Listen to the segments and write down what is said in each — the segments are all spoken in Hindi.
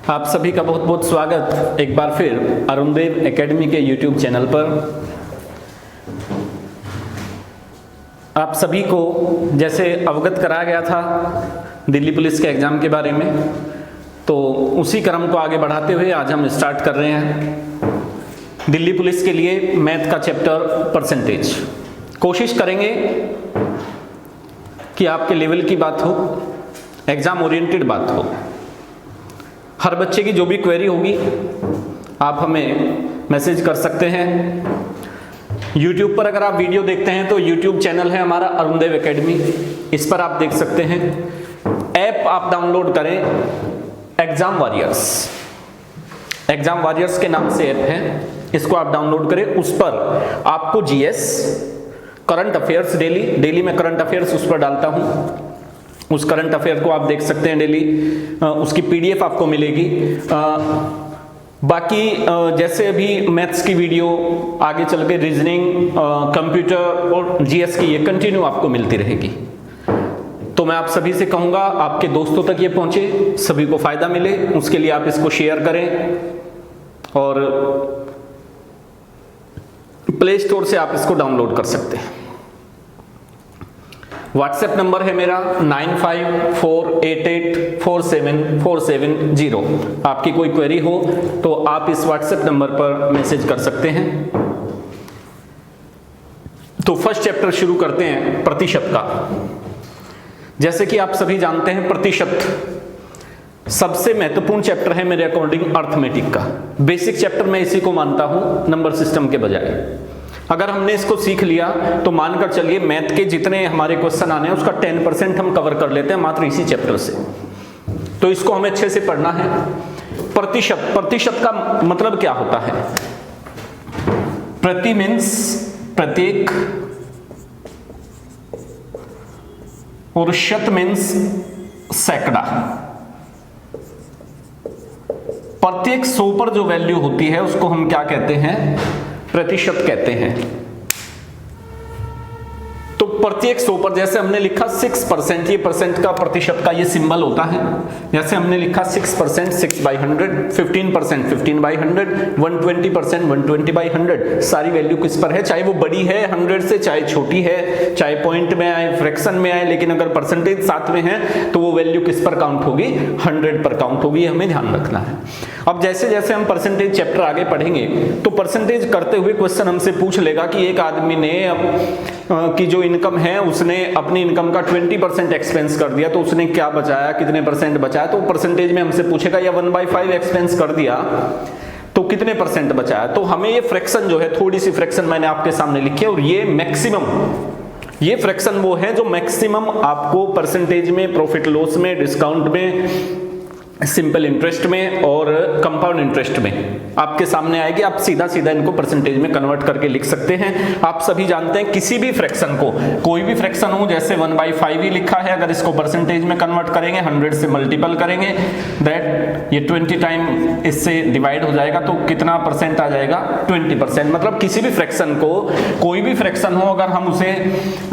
आप सभी का बहुत बहुत स्वागत एक बार फिर अरुणदेव एकेडमी के YouTube चैनल पर। आप सभी को जैसे अवगत कराया गया था दिल्ली पुलिस के एग्ज़ाम के बारे में, तो उसी क्रम को आगे बढ़ाते हुए आज हम स्टार्ट कर रहे हैं दिल्ली पुलिस के लिए मैथ का चैप्टर परसेंटेज। कोशिश करेंगे कि आपके लेवल की बात हो, एग्ज़ाम ओरिएंटेड बात हो। हर बच्चे की जो भी क्वेरी होगी आप हमें मैसेज कर सकते हैं। YouTube पर अगर आप वीडियो देखते हैं तो YouTube चैनल है हमारा अरुणदेव एकेडमी, इस पर आप देख सकते हैं। ऐप आप डाउनलोड करें एग्जाम वॉरियर्स, एग्जाम वॉरियर्स के नाम से ऐप है, इसको आप डाउनलोड करें। उस पर आपको जीएस, करंट अफेयर्स, डेली मैं करंट अफेयर्स उस पर डालता हूँ। उस करंट अफेयर को आप देख सकते हैं डेली, उसकी पीडीएफ आपको मिलेगी। बाकी जैसे अभी मैथ्स की वीडियो, आगे चल के रीजनिंग, कंप्यूटर और जीएस की ये कंटिन्यू आपको मिलती रहेगी। तो मैं आप सभी से कहूँगा आपके दोस्तों तक ये पहुँचे, सभी को फायदा मिले, उसके लिए आप इसको शेयर करें। और प्ले स्टोर से आप इसको डाउनलोड कर सकते हैं। व्हाट्सएप नंबर है मेरा 9548847470। आपकी कोई क्वेरी हो तो आप इस व्हाट्सएप नंबर पर मैसेज कर सकते हैं। तो फर्स्ट चैप्टर शुरू करते हैं प्रतिशत का। जैसे कि आप सभी जानते हैं प्रतिशत सबसे महत्वपूर्ण चैप्टर है मेरे अकॉर्डिंग अर्थमेटिक का। बेसिक चैप्टर मैं इसी को मानता हूं नंबर सिस्टम के बजाय। अगर हमने इसको सीख लिया तो मानकर चलिए मैथ के जितने हमारे क्वेश्चन आने हैं उसका 10% हम कवर कर लेते हैं मात्र इसी चैप्टर से। तो इसको हमें अच्छे से पढ़ना है। प्रतिशत, प्रतिशत का मतलब क्या होता है? प्रति मीन्स प्रत्येक और शत मीन्स सैकड़ा। प्रत्येक 100 पर जो वैल्यू होती है उसको हम क्या कहते हैं? प्रतिशत कहते हैं। तो प्रत्येक 100 पर जैसे हमने लिखा 6%, ये परसेंट का प्रतिशत का ये सिंबल होता है। जैसे हमने लिखा 6%, 6/100, 15%, 15/100, 120%, 120/100। सारी वैल्यू किस पर है? चाहे वो बड़ी है 100 से, चाहे छोटी है, चाहे पॉइंट में आए, फ्रैक्शन में आए, लेकिन अगर परसेंटेज साथ में है तो वो वैल्यू किस पर काउंट होगी? 100 पर काउंट होगी। हमें ध्यान रखना है। अब जैसे जैसे हम परसेंटेज चैप्टर आगे पढ़ेंगे तो परसेंटेज करते हुए क्वेश्चन हमसे पूछ लेगा कि एक आदमी ने की जो इनकम है उसने अपनी इनकम का 20% एक्सपेंस कर दिया, तो उसने क्या बचाया, कितने परसेंट बचाया? तो परसेंटेज में हमसे पूछेगा या 1/5 एक्सपेंस कर दिया तो कितने परसेंट बचाया? तो हमें ये फ्रैक्शन जो है, थोड़ी सी फ्रैक्शन मैंने आपके सामने लिखी है, और ये मैक्सिमम, ये फ्रैक्शन वो है जो मैक्सिमम आपको परसेंटेज में, प्रॉफिट लॉस में, डिस्काउंट में, सिंपल इंटरेस्ट में और कंपाउंड इंटरेस्ट में आपके सामने आएगी। आप सीधा सीधा इनको परसेंटेज में कन्वर्ट करके लिख सकते हैं। आप सभी जानते हैं किसी भी फ्रैक्शन को, कोई भी फ्रैक्शन हो, जैसे 1/5 ही लिखा है, अगर इसको परसेंटेज में कन्वर्ट करेंगे, 100 से मल्टीपल करेंगे, दैट ये 20 टाइम इससे डिवाइड हो जाएगा, तो कितना परसेंट आ जाएगा? 20%। मतलब किसी भी फ्रैक्शन को, कोई भी फ्रैक्शन हो, अगर हम उसे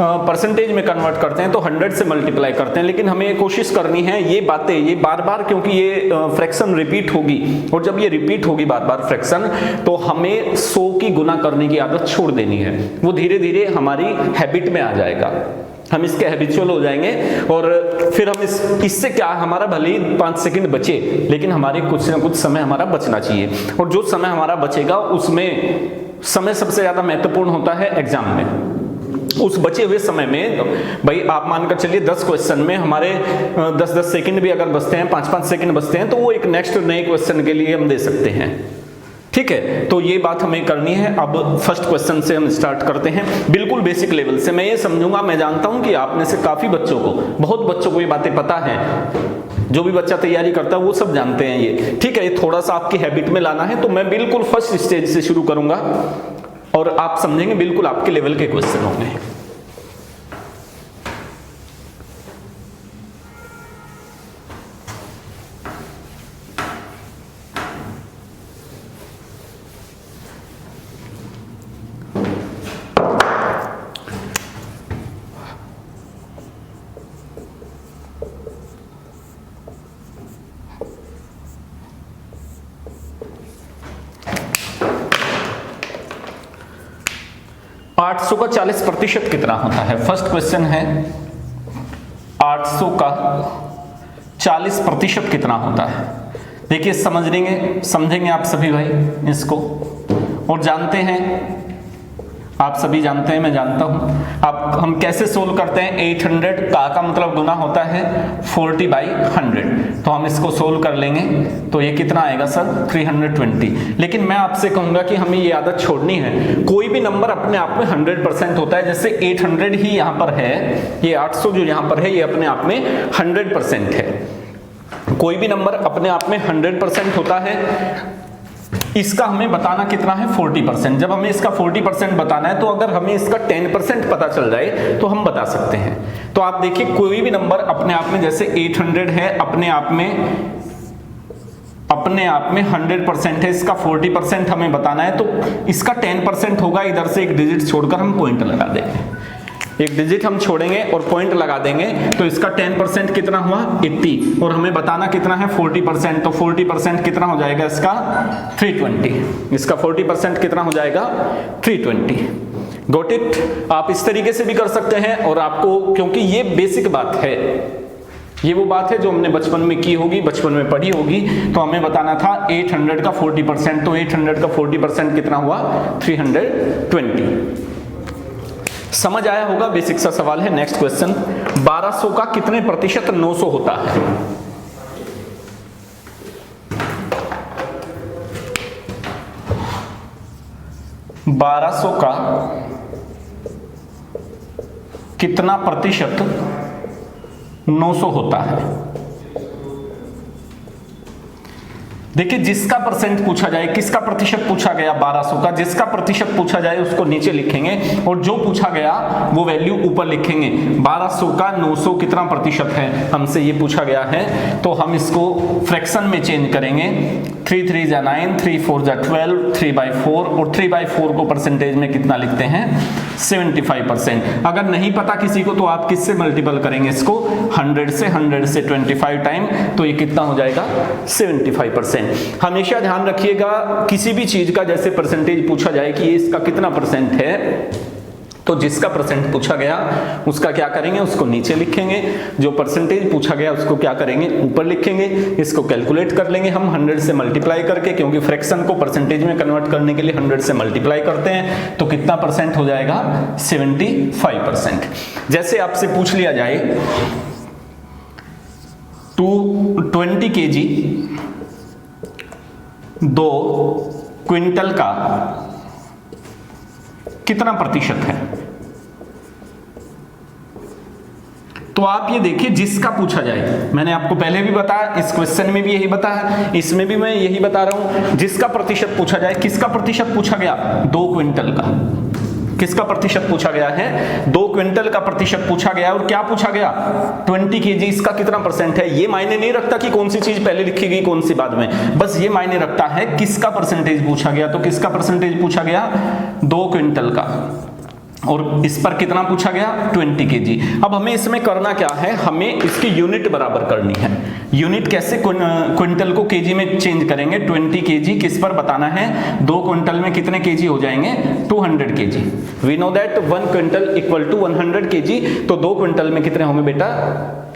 परसेंटेज में कन्वर्ट करते हैं तो 100 से मल्टीप्लाई करते हैं। लेकिन हमें कोशिश करनी है ये बातें, ये बार बार, क्योंकि ये फ्रैक्शन रिपीट होगी, और जब ये रिपीट होगी बार बार फ्रैक्शन, तो हमें 100 की गुना करने की आदत छोड़ देनी है। वो धीरे धीरे हमारी हैबिट में आ जाएगा, हम इसके हैबिचुअल हो जाएंगे। और फिर हम इससे क्या, हमारा भले ही 5 सेकंड बचे, लेकिन हमारे कुछ ना कुछ समय हमारा बचना चाहिए। और जो समय हमारा बचेगा उसमें समय सबसे ज्यादा महत्वपूर्ण होता है एग्जाम में। उस बचे हुए समय में भाई आप मानकर चलिए 10 क्वेश्चन में हमारे 10-10 सेकंड भी अगर बचते हैं, 5-5 सेकंड बचते हैं, तो वो एक नेक्स्ट नए क्वेश्चन के लिए हम दे सकते हैं। ठीक है, तो ये बात हमें करनी है। अब फर्स्ट क्वेश्चन से हम स्टार्ट करते हैं, बिल्कुल बेसिक लेवल से। मैं ये समझूंगा, मैं जानता हूं कि आप में से काफी बच्चों को, बहुत बच्चों को ये बातें पता है। जो भी बच्चा तैयारी करता है वो सब जानते हैं ये। ठीक है, ये थोड़ा सा आपकी हैबिट में लाना है। तो मैं बिल्कुल फर्स्ट स्टेज से शुरू करूंगा और आप समझेंगे, बिल्कुल आपके लेवल के क्वेश्चन होंगे। 800 का 40% कितना होता है? फर्स्ट क्वेश्चन है 800 का 40% कितना होता है? देखिए समझेंगे आप सभी भाई इसको, और जानते हैं, आप सभी जानते हैं, मैं जानता हूं। अब हम कैसे सोल्व करते हैं? 800 का मतलब गुना होता है 40/100, तो हम इसको सोल्व कर लेंगे तो ये कितना आएगा सर? 320। लेकिन मैं आपसे कहूंगा कि हमें ये आदत छोड़नी है, कोई भी नंबर अपने आप में 100% होता है। जैसे 800 ही यहां पर है, ये 800 जो यहां पर है ये अपने आप में 100% है। कोई भी नंबर अपने आप में 100% होता है। इसका हमें बताना कितना है? 40%। जब हमें इसका 40% बताना है तो अगर हमें इसका 10% पता चल जाए तो हम बता सकते हैं। तो आप देखिए कोई भी नंबर अपने आप में, जैसे 800 है अपने आप में 100% है, इसका 40% हमें बताना है तो इसका 10% होगा। इधर से एक डिजिट छोड़कर हम पॉइंट लगा देंगे, एक डिजिट हम छोड़ेंगे और पॉइंट लगा देंगे तो इसका 10% कितना हुआ? 80, और हमें बताना कितना है? 40%। तो 40% कितना हो जाएगा इसका? 320। इसका 40% कितना हो जाएगा? 320। Got it? आप इस तरीके से भी कर सकते हैं, और आपको, क्योंकि ये बेसिक बात है, ये वो बात है जो हमने बचपन में की होगी, बचपन में पढ़ी होगी। तो हमें बताना था 800 का 40%, तो 800 का 40% कितना हुआ? 320। समझ आया होगा, बेसिक सा सवाल है। नेक्स्ट क्वेश्चन, 1200 का कितने प्रतिशत 900 होता है? बारह का कितना प्रतिशत 900 होता है? देखिए जिसका परसेंट पूछा जाए, किसका प्रतिशत पूछा गया? 1200 का। जिसका प्रतिशत पूछा जाए उसको नीचे लिखेंगे और जो पूछा गया वो वैल्यू ऊपर लिखेंगे। 1200 का 900 कितना प्रतिशत है, हमसे ये पूछा गया है। तो हम इसको फ्रैक्शन में चेंज करेंगे। 3 3 जा 9, 3 4 जा 12, 3/4, और 3/4 को परसेंटेज में कितना लिखते हैं? 75%। अगर नहीं पता किसी को तो आप किससे मल्टीपल करेंगे इसको? 100 से 25 टाइम, तो ये कितना हो जाएगा? 75%। हमेशा ध्यान रखिएगा किसी भी चीज का जैसे परसेंटेज पूछा जाए कि ये इसका कितना परसेंट है, तो जिसका परसेंट पूछा गया उसका क्या करेंगे? उसको नीचे लिखेंगे। जो परसेंटेज पूछा गया उसको क्या करेंगे? ऊपर लिखेंगे। इसको कैलकुलेट कर लेंगे हम 100 से मल्टीप्लाई करके, क्योंकि फ्रैक्शन को परसेंटेज में कन्वर्ट करने के लिए 100 से मल्टीप्लाई करते हैं। तो कितना परसेंट हो जाएगा? 75%। जैसे आपसे पूछ लिया जाए 20 kg 2 क्विंटल का कितना प्रतिशत है? तो आप ये देखिए जिसका पूछा जाए, मैंने आपको पहले भी बताया, इस क्वेश्चन में भी यही बताया, इसमें भी मैं यही बता रहा हूं। जिसका प्रतिशत पूछा जाए, किसका प्रतिशत पूछा गया? 2 क्विंटल का। किसका प्रतिशत पूछा गया है? 2 क्विंटल का प्रतिशत पूछा गया। और क्या पूछा गया? 20 kg, इसका कितना परसेंट है? ये मायने नहीं रखता कि कौन सी चीज पहले लिखी गई कौन सी बाद में, बस ये मायने रखता है किसका परसेंटेज पूछा गया। तो किसका परसेंटेज पूछा गया? 2 क्विंटल का। और इस पर कितना पूछा गया? 20 kg। अब हमें इसमें करना क्या है? हमें इसकी यूनिट बराबर करनी है। यूनिट कैसे? क्विंटल को केजी में चेंज करेंगे। 20 kg किस पर बताना है? 2 क्विंटल में कितने केजी हो जाएंगे? 200 kg। We know that 1 quintal equal to 100 kg। तो 2 क्विंटल में कितने होंगे बेटा?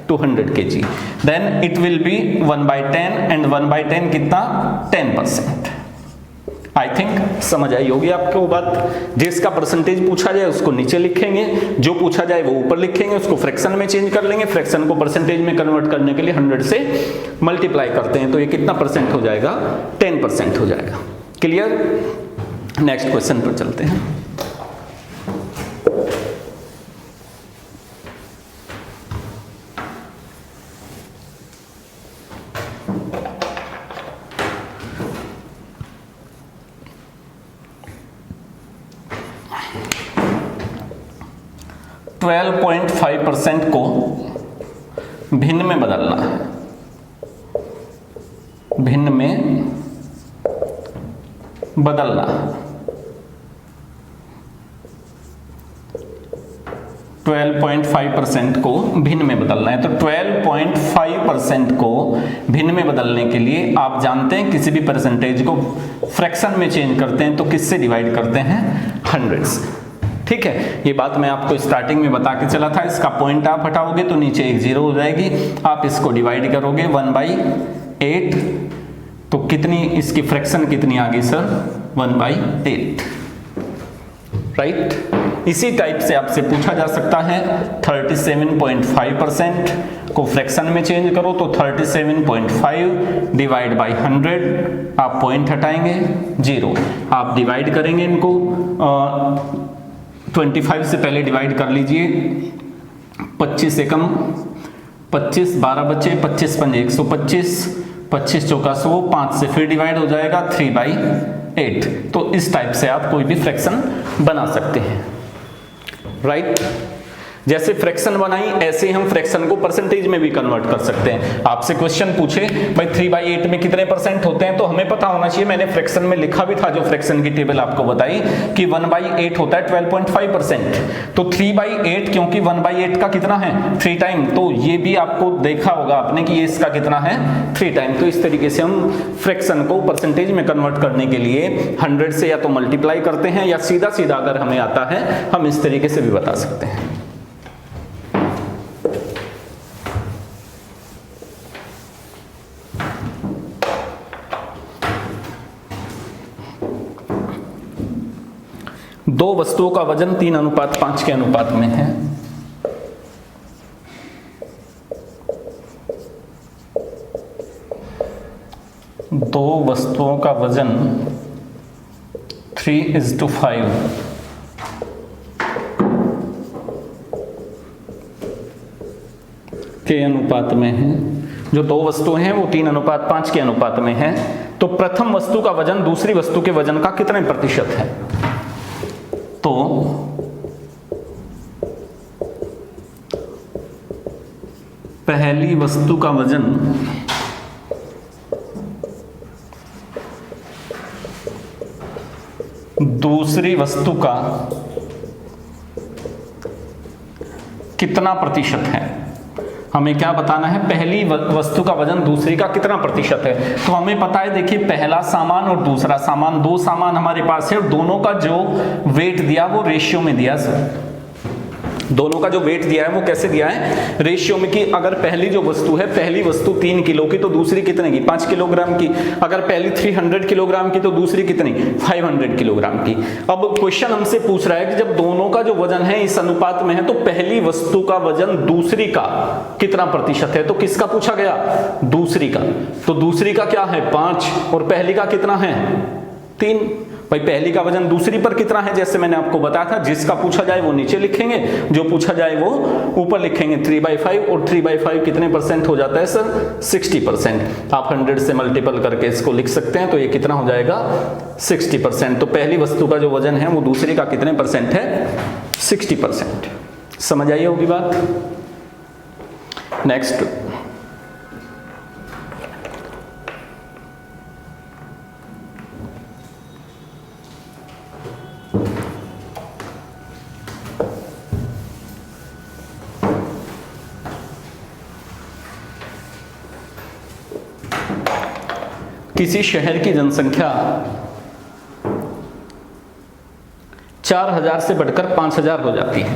200 kg। Then it will be 1/10, and 1/10 कितना? 10%। आई थिंक समझ आई होगी आपको बात। जिसका परसेंटेज पूछा जाए उसको नीचे लिखेंगे, जो पूछा जाए वो ऊपर लिखेंगे, उसको फ्रैक्शन में चेंज कर लेंगे। फ्रैक्शन को परसेंटेज में कन्वर्ट करने के लिए 100 से मल्टीप्लाई करते हैं, तो ये कितना परसेंट हो जाएगा? 10% हो जाएगा। क्लियर? नेक्स्ट क्वेश्चन पर चलते हैं। %12.5% को भिन्न में बदलना है। भिन्न में बदलना है। 12.5% को भिन्न में बदलना है। तो 12.5% को भिन्न में बदलने के लिए आप जानते हैं किसी भी परसेंटेज को फ्रैक्शन में चेंज करते हैं तो किससे डिवाइड करते हैं? 100 से। ठीक है, ये बात मैं आपको स्टार्टिंग में बता के चला था। इसका पॉइंट आप हटाओगे तो नीचे एक 0 हो जाएगी, आप इसको डिवाइड करोगे 1/8, तो कितनी इसकी फ्रैक्शन कितनी आ गई सर? 1/8, राइट। इसी टाइप से आपसे पूछा जा सकता है 37.5% को फ्रैक्शन में चेंज करो तो 37.5 डिवाइड बाई 100, आप पॉइंट हटाएंगे 0, आप डिवाइड करेंगे इनको 25 से पहले डिवाइड कर लीजिए, 25 से कम 25, 12 बचे, 25 पंजे 125, 25 चौका 100, 5 से फिर डिवाइड हो जाएगा 3/8। तो इस टाइप से आप कोई भी फ्रैक्शन बना सकते हैं, राइट। जैसे फ्रैक्शन बनाई ऐसे हम फ्रैक्शन को परसेंटेज में भी कन्वर्ट कर सकते हैं। आपसे क्वेश्चन पूछे भाई 3/8 में कितने परसेंट होते हैं, तो हमें पता होना चाहिए, मैंने फ्रैक्शन में लिखा भी था जो फ्रैक्शन की टेबल आपको बताई कि 1/8 होता है 12.5%, तो 3/8 क्योंकि 1/8 का कितना है 3 टाइम, तो ये भी आपको देखा होगा आपने कि ये इसका कितना है 3 टाइम। तो इस तरीके से हम फ्रैक्शन को परसेंटेज में कन्वर्ट करने के लिए 100 से या तो मल्टीप्लाई करते हैं या सीधा सीधा अगर हमें आता है हम इस तरीके से भी बता सकते हैं। दो वस्तुओं का वजन 3:5 के अनुपात में है। दो वस्तुओं का वजन 3:5 के अनुपात में है। जो दो वस्तुएं हैं वो 3:5 के अनुपात में है। तो प्रथम वस्तु का वजन दूसरी वस्तु के वजन का कितने प्रतिशत है? तो पहली वस्तु का वजन दूसरी वस्तु का कितना प्रतिशत है? हमें क्या बताना है? पहली वस्तु का वजन दूसरी का कितना प्रतिशत है। तो हमें पता है, देखिए पहला सामान और दूसरा सामान, दो सामान हमारे पास है और दोनों का जो वेट दिया वो रेशियो में दिया सर। दोनों का जो वेट दिया है वो कैसे दिया है? रेशियो में, कि अगर पहली जो वस्तु है, पहली वस्तु 3 किलो की तो दूसरी कितने की? 5 किलोग्राम की। अगर पहली 300 किलोग्राम की तो दूसरी कितनी? 500 किलोग्राम की। अब क्वेश्चन हमसे पूछ रहा है कि जब दोनों का जो वजन है इस अनुपात में है तो पहली वस्तु का वजन दूसरी का कितना प्रतिशत है? तो किसका पूछा गया? दूसरी का। तो दूसरी का क्या है? 5 और पहली का कितना है? 3। भाई पहली का वजन दूसरी पर कितना है? जैसे मैंने आपको बताया था, जिसका पूछा जाए वो नीचे लिखेंगे, जो पूछा जाए वो ऊपर लिखेंगे। 3/5 और 3/5 कितने परसेंट हो जाता है सर? 60%। आप 100 से मल्टीपल करके इसको लिख सकते हैं, तो ये कितना हो जाएगा? 60%। तो पहली वस्तु का जो वजन है वो दूसरी का कितने परसेंट है? 60%। समझ आई होगी बात। नेक्स्ट, किसी शहर की जनसंख्या 4000 से बढ़कर 5000 हो जाती है।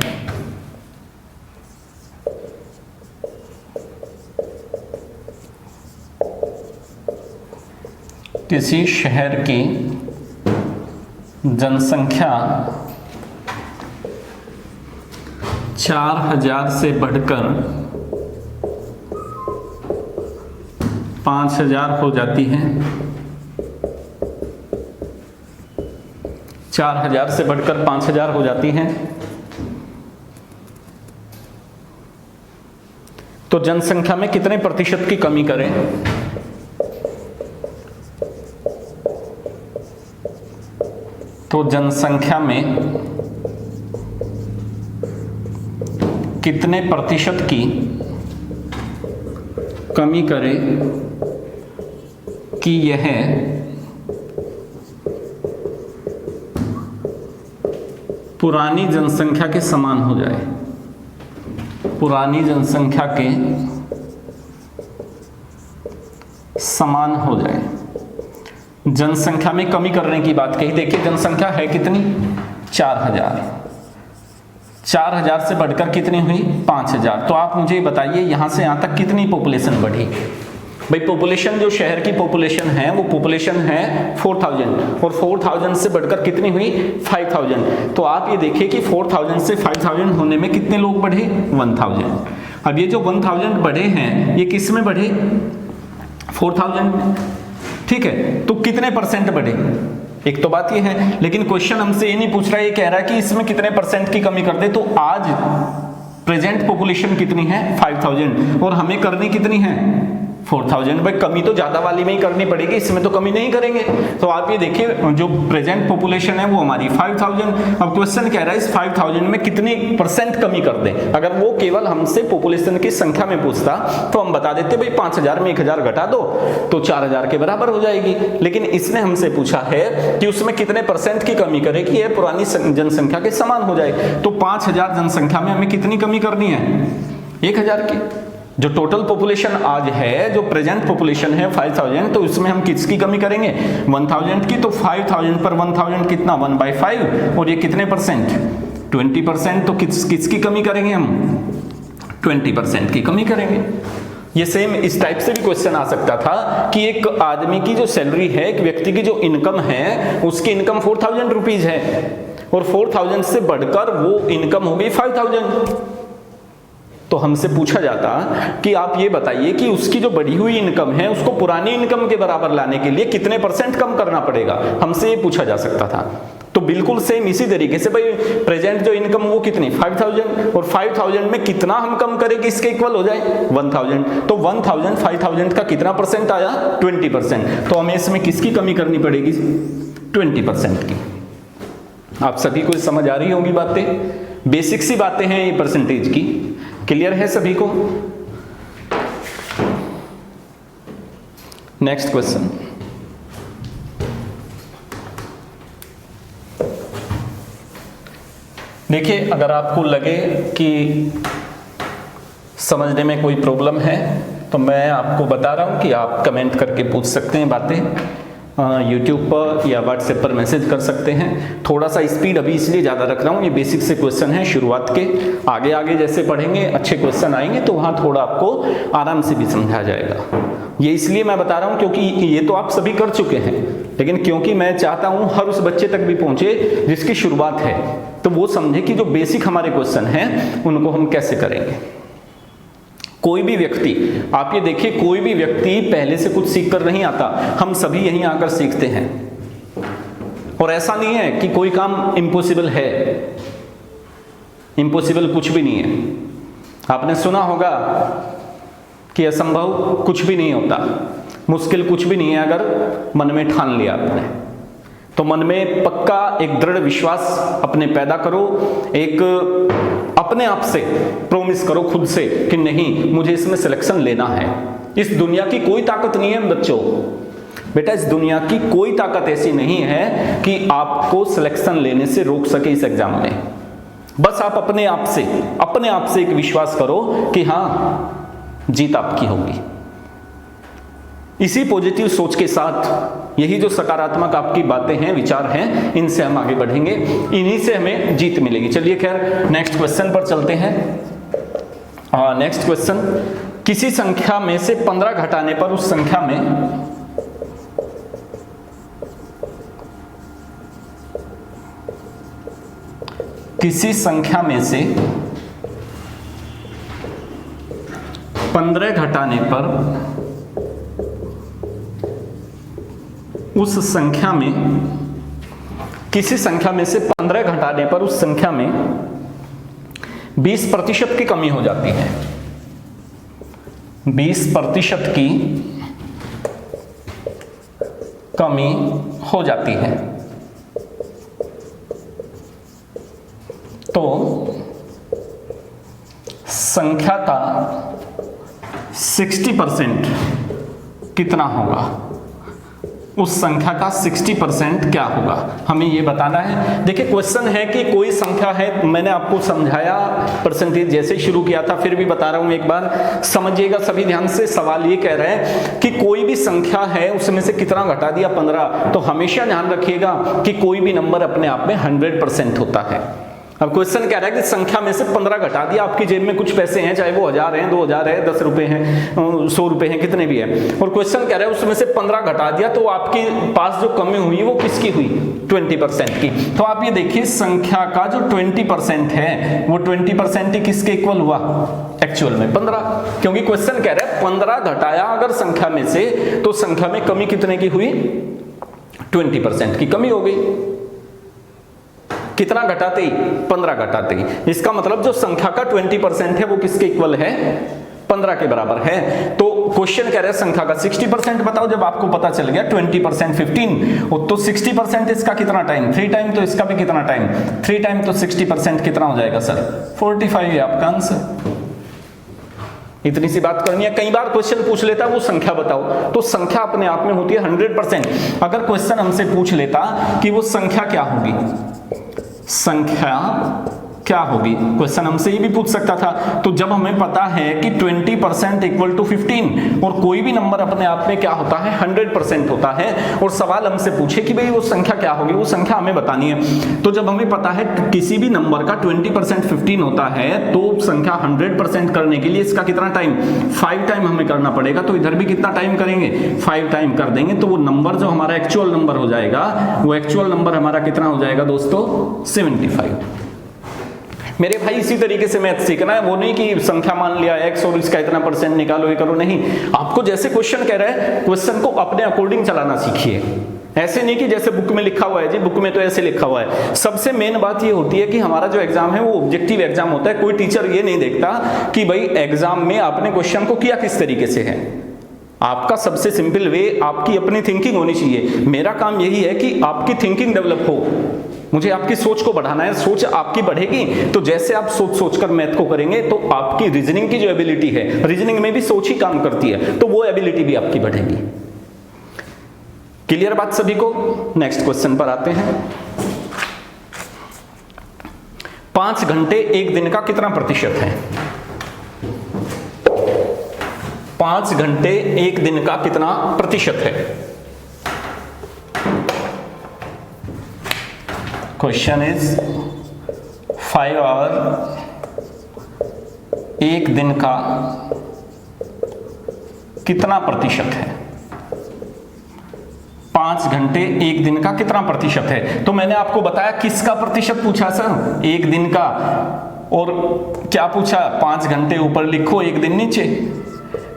किसी शहर की जनसंख्या 4000 से बढ़कर 5000 हो जाती है। 4000 से बढ़कर 5000 हो जाती हैं। तो जनसंख्या में कितने प्रतिशत की कमी करें? तो जनसंख्या में कितने प्रतिशत की कमी करें कि यह पुरानी जनसंख्या के समान हो जाए? पुरानी जनसंख्या के समान हो जाए। जनसंख्या में कमी करने की बात कही। देखिए जनसंख्या है कितनी? 4000। 4000 से बढ़कर कितनी हुई 5000। तो आप मुझे बताइए यहां से यहां तक कितनी पॉपुलेशन बढ़ी। भाई पॉपुलेशन जो शहर की पॉपुलेशन है वो पॉपुलेशन है 4000 और 4000 से बढ़कर कितनी हुई 5000। तो आप ये देखिए कि 4000 से 5000 होने में कितने लोग बढ़े 1000। अब ये जो 1000 बढ़े हैं ये किस में बढ़े 4000 में, ठीक है। तो कितने परसेंट बढ़े, एक तो बात ये है, लेकिन क्वेश्चन हमसे ये नहीं पूछ रहा है, ये कह रहा है कि इसमें कितने परसेंट की कमी कर दे। तो आज प्रेजेंट पॉपुलेशन कितनी है 5000 और हमें करनी कितनी है 4000। भाई कमी तो ज्यादा वाली में ही करनी पड़ेगी, इसमें तो कमी नहीं करेंगे। तो आप ये देखिए जो प्रेजेंट पॉपुलेशन है वो हमारी 5000। अब क्वेश्चन कह रहा है इस 5000 में कितनी परसेंट कमी कर दें। अगर वो केवल हमसे पॉपुलेशन की संख्या में पूछता तो हम बता देते भाई 5000 में 1000 घटा दो तो 4000 के बराबर हो जाएगी। लेकिन इसने हमसे पूछा है कि उसमें कितने परसेंट की कमी करे कि यह पुरानी जनसंख्या के समान हो जाए। तो 5000 जनसंख्या में हमें कितनी कमी करनी है 1000 की। जो टोटल पॉपुलेशन आज है, जो प्रेजेंट पॉपुलेशन है 5000, तो उसमें हम किसकी कमी करेंगे 1000 की। तो 5000 पर 1000 कितना 1/5 और ये कितने परसेंट 20%। तो किसकी कमी करेंगे हम 20% की कमी करेंगे। ये सेम इस टाइप से भी क्वेश्चन आ सकता था कि एक आदमी की जो सैलरी है, एक व्यक्ति की जो इनकम है, उसकी इनकम 4000 रुपीज है और 4000 से बढ़कर वो इनकम हो गई 5000। तो हमसे पूछा जाता कि आप ये बताइए कि उसकी जो बढ़ी हुई इनकम है उसको पुरानी इनकम के बराबर लाने के लिए कितने परसेंट कम करना पड़ेगा, हमसे ये पूछा जा सकता था। तो बिल्कुल सेम इसी तरीके से भाई प्रेजेंट जो इनकम वो कितनी 5000 और 5000 में कितना हम कम करें कि इसके इक्वल हो जाए 1000। तो 1000 5000 का कितना परसेंट आया 20%। तो हमें इसमें किसकी कमी करनी पड़ेगी 20% की। आप सभी को समझ आ रही होंगी बातें, बेसिक सी बातें हैं ये परसेंटेज की। क्लियर है सभी को। नेक्स्ट क्वेश्चन, देखिए अगर आपको लगे कि समझने में कोई प्रॉब्लम है तो मैं आपको बता रहा हूं कि आप कमेंट करके पूछ सकते हैं बातें, यूट्यूब पर या व्हाट्सएप पर मैसेज कर सकते हैं। थोड़ा सा स्पीड अभी इसलिए ज़्यादा रख रहा हूँ, ये बेसिक से क्वेश्चन है शुरुआत के। आगे आगे जैसे पढ़ेंगे अच्छे क्वेश्चन आएंगे तो वहाँ थोड़ा आपको आराम से भी समझा जाएगा। ये इसलिए मैं बता रहा हूँ क्योंकि ये तो आप सभी कर चुके हैं, लेकिन क्योंकि मैं चाहता हूँ हर उस बच्चे तक भी पहुँचे जिसकी शुरुआत है, तो वो समझे कि जो बेसिक हमारे क्वेश्चन हैं उनको हम कैसे करेंगे। कोई भी व्यक्ति, आप ये देखिए, कोई भी व्यक्ति पहले से कुछ सीख कर नहीं आता, हम सभी यहीं आकर सीखते हैं। और ऐसा नहीं है कि कोई काम इम्पॉसिबल है, इम्पॉसिबल कुछ भी नहीं है। आपने सुना होगा कि असंभव कुछ भी नहीं होता, मुश्किल कुछ भी नहीं है अगर मन में ठान लिया आपने। तो मन में पक्का एक दृढ़ विश्वास अपने पैदा करो, एक अपने आप से प्रॉमिस करो खुद से कि नहीं मुझे इसमें सिलेक्शन लेना है। इस दुनिया की कोई ताकत नहीं है बच्चों, बेटा इस दुनिया की कोई ताकत ऐसी नहीं है कि आपको सिलेक्शन लेने से रोक सके इस एग्जाम में। बस आप अपने आप से एक विश्वास करो कि हाँ जीत आपकी होगी। इसी पॉजिटिव सोच के साथ, यही जो सकारात्मक आपकी बातें हैं, विचार हैं, इनसे हम आगे बढ़ेंगे, इन्हीं से हमें जीत मिलेगी। चलिए खैर नेक्स्ट क्वेश्चन पर चलते हैं। नेक्स्ट क्वेश्चन, किसी संख्या में से 15 घटाने पर उस संख्या में किसी संख्या में से 15 घटाने पर उस संख्या में, किसी संख्या में से 15 घटाने पर उस संख्या में 20% की कमी हो जाती है। 20% की कमी हो जाती है तो संख्या का 60% कितना होगा, उस संख्या का 60% क्या होगा, हमें ये बताना है। देखिए क्वेश्चन है कि कोई संख्या है, मैंने आपको समझाया परसेंटेज जैसे शुरू किया था, फिर भी बता रहा हूं एक बार समझिएगा सभी ध्यान से। सवाल ये कह रहे हैं कि कोई भी संख्या है उसमें से कितना घटा दिया 15, तो हमेशा ध्यान रखिएगा कि कोई भी नंबर अपने आप में 100% होता है। अब क्वेश्चन कह रहा है कि संख्या में से 15 घटा दिया, आपकी जेब में कुछ पैसे हैं, चाहे वो 1000 हैं, 2000 है, 10 रुपए हैं, 100 रुपए हैं, कितने भी है, और क्वेश्चन कह रहा है उसमें से 15 घटा दिया, तो आपके पास जो कमी हुई वो किसकी हुई? 20% की। तो आप ये देखिए संख्या का जो 20% है वो 20% ही किसके इक्वल हुआ? एक्चुअल में 15, क्योंकि क्वेश्चन कह रहा है 15 घटाया अगर संख्या में से, तो संख्या में कमी कितने की हुई? 20% की कमी हो गई। कितना घटाते ही? 15 घटाते ही। इसका मतलब जो संख्या का 20% है वो किसके इक्वल है? 15 के बराबर है। तो क्वेश्चन कह रहा है संख्या का 60% बताओ। जब आपको पता चल गया 20% 15, तो 60% इसका कितना टाइम? 3 टाइम। तो इसका भी कितना टाइम? 3 टाइम। तो 60% कितना हो जाएगा सर? 45 है आपका आंसर। इतनी सी बात करनी है। कई बार क्वेश्चन पूछ लेता है वो संख्या बताओ, तो संख्या अपने आप में होती है 100%। अगर क्वेश्चन हमसे पूछ लेता कि वो संख्या क्या होगी, संख्या क्या होगी, क्वेश्चन हमसे ये भी पूछ सकता था। तो जब हमें पता है कि 20% इक्वल टू 15 और कोई भी नंबर अपने आप में क्या होता है? 100% होता है, और सवाल हमसे पूछे कि भाई वो संख्या क्या होगी, वो संख्या हमें बतानी है। तो जब हमें पता है किसी भी नंबर का 20% 15 होता है, तो संख्या 100% करने के लिए इसका कितना टाइम? 5 टाइम हमें करना पड़ेगा। तो इधर भी कितना टाइम करेंगे? 5 टाइम कर देंगे। तो वो नंबर जो हमारा एक्चुअल नंबर हो जाएगा, वो एक्चुअल नंबर हमारा कितना हो जाएगा दोस्तों? 75। मेरे भाई इसी तरीके से मैथ सीखना है, वो नहीं कि संख्या मान लिया x और इसका इतना परसेंट निकालो, ये करो, नहीं। आपको जैसे क्वेश्चन कह रहा है, क्वेश्चन को अपने अकॉर्डिंग चलाना सीखिए। ऐसे नहीं कि जैसे बुक में लिखा हुआ है, जी बुक में तो ऐसे लिखा हुआ है। सबसे मेन बात ये होती है कि हमारा जो एग्जाम है वो ऑब्जेक्टिव एग्जाम होता है। कोई टीचर ये नहीं देखता कि भाई एग्जाम में आपने क्वेश्चन को किया किस तरीके से है। आपका सबसे सिंपल वे आपकी अपनी थिंकिंग होनी चाहिए। मेरा काम यही है कि आपकी थिंकिंग डेवलप हो, मुझे आपकी सोच को बढ़ाना है। सोच आपकी बढ़ेगी तो जैसे आप सोच सोचकर मैथ को करेंगे तो आपकी रीजनिंग की जो एबिलिटी है, रीजनिंग में भी सोच ही काम करती है, तो वो एबिलिटी भी आपकी बढ़ेगी। क्लियर बात सभी को? नेक्स्ट क्वेश्चन पर आते हैं। 5 घंटे एक दिन का कितना प्रतिशत है? 5 घंटे एक दिन का कितना प्रतिशत है? क्वेश्चन इज 5 आवर एक दिन का कितना प्रतिशत है? 5 घंटे एक दिन का कितना प्रतिशत है? तो मैंने आपको बताया किसका प्रतिशत पूछा सर? एक दिन का। और क्या पूछा? 5 घंटे ऊपर लिखो, एक दिन नीचे।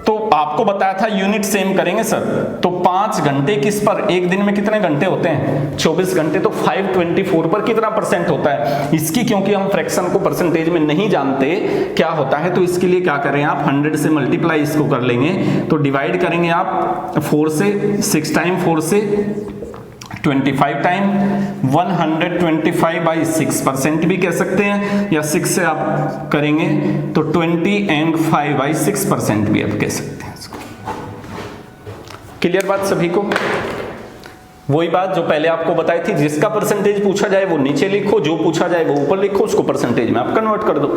तो आपको बताया था यूनिट सेम करेंगे सर। तो 5 घंटे किस पर? एक दिन में कितने घंटे होते हैं? 24 घंटे। तो 524 पर कितना परसेंट होता है? इसकी क्योंकि हम फ्रैक्शन को परसेंटेज में नहीं जानते क्या होता है, तो इसके लिए क्या करें आप? 100 से मल्टीप्लाई इसको कर लेंगे। तो डिवाइड करेंगे आप 4 से, 6 टाइम 4 से 25 टाइम 125/6% भी कह सकते हैं, या 6 से आप करेंगे तो 20/5/6% भी आप कह सकते हैं इसको। क्लियर बात सभी को? वही बात जो पहले आपको बताई थी, जिसका परसेंटेज पूछा जाए वो नीचे लिखो, जो पूछा जाए वो ऊपर लिखो, उसको परसेंटेज में आप कन्वर्ट कर दो।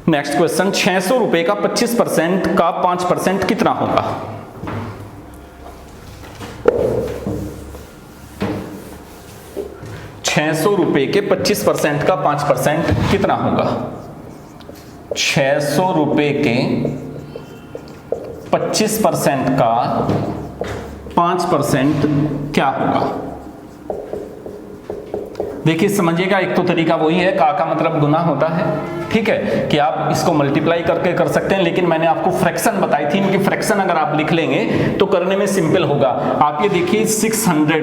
नेक्स्ट क्वेश्चन, 600 रुपए का 25% का 5% कितना होगा? 600 रुपए के 25% का 5% कितना होगा? 600 रुपए के 25% का 5% क्या होगा? देखिए समझिएगा, एक तो तरीका वही है, का मतलब गुना होता है, ठीक है, कि आप इसको मल्टीप्लाई करके कर सकते हैं, लेकिन मैंने आपको फ्रैक्शन बताई थी, इनकी फ्रैक्शन अगर आप लिख लेंगे तो करने में सिंपल होगा। आप ये देखिए 600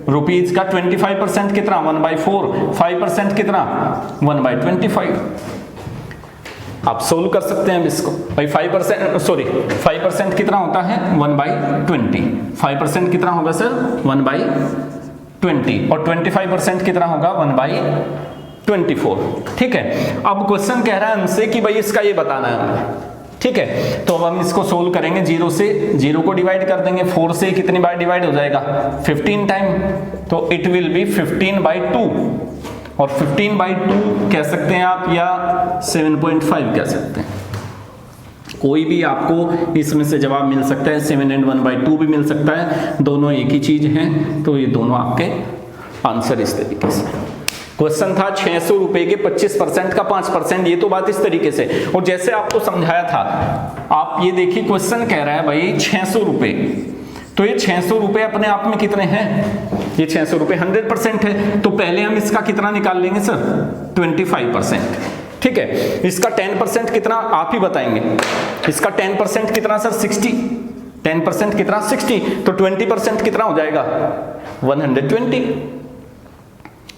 रुपीज का 25% कितना? 1/4। 5% कितना? 1/25। आप सोल्व कर सकते हैं इसको। भाई 5% कितना होता है? 1/20। 5% कितना होगा सर? 1/20। और 25% कितना होगा? 1/24। ठीक है। अब क्वेश्चन कह रहा है हमसे कि भाई इसका ये बताना है हमें, ठीक है। तो अब हम इसको सोल्व करेंगे। 0 से 0 को डिवाइड कर देंगे। 4 से कितनी बार डिवाइड हो जाएगा? 15 टाइम। तो इट विल बी 15/2, और 15/2 कह सकते हैं आप, या 7.5 कह सकते हैं। कोई भी आपको इसमें से जवाब मिल सकता है, 7 and 1/2 भी मिल सकता है, दोनों एक ही चीज हैं, तो ये दोनों आपके आंसर इस तरीके से। क्वेश्चन था 600 रुपए के 25% का 5%, ये तो बात इस तरीके से। और जैसे आपको समझाया था, आप ये देखिए क्वेश्चन कह रहा है भाई 600 रुपए, तो ये 600 रुपए अपने आप में कितने हैं, ये 600 रुपए 100% है, तो पहले हम इसका कितना निकाल लेंगे सर, 25%, ठीक है। इसका 10% कितना आप ही बताएंगे, इसका 10% कितना सर 60, 10% कितना 60, तो 20% कितना हो जाएगा 120।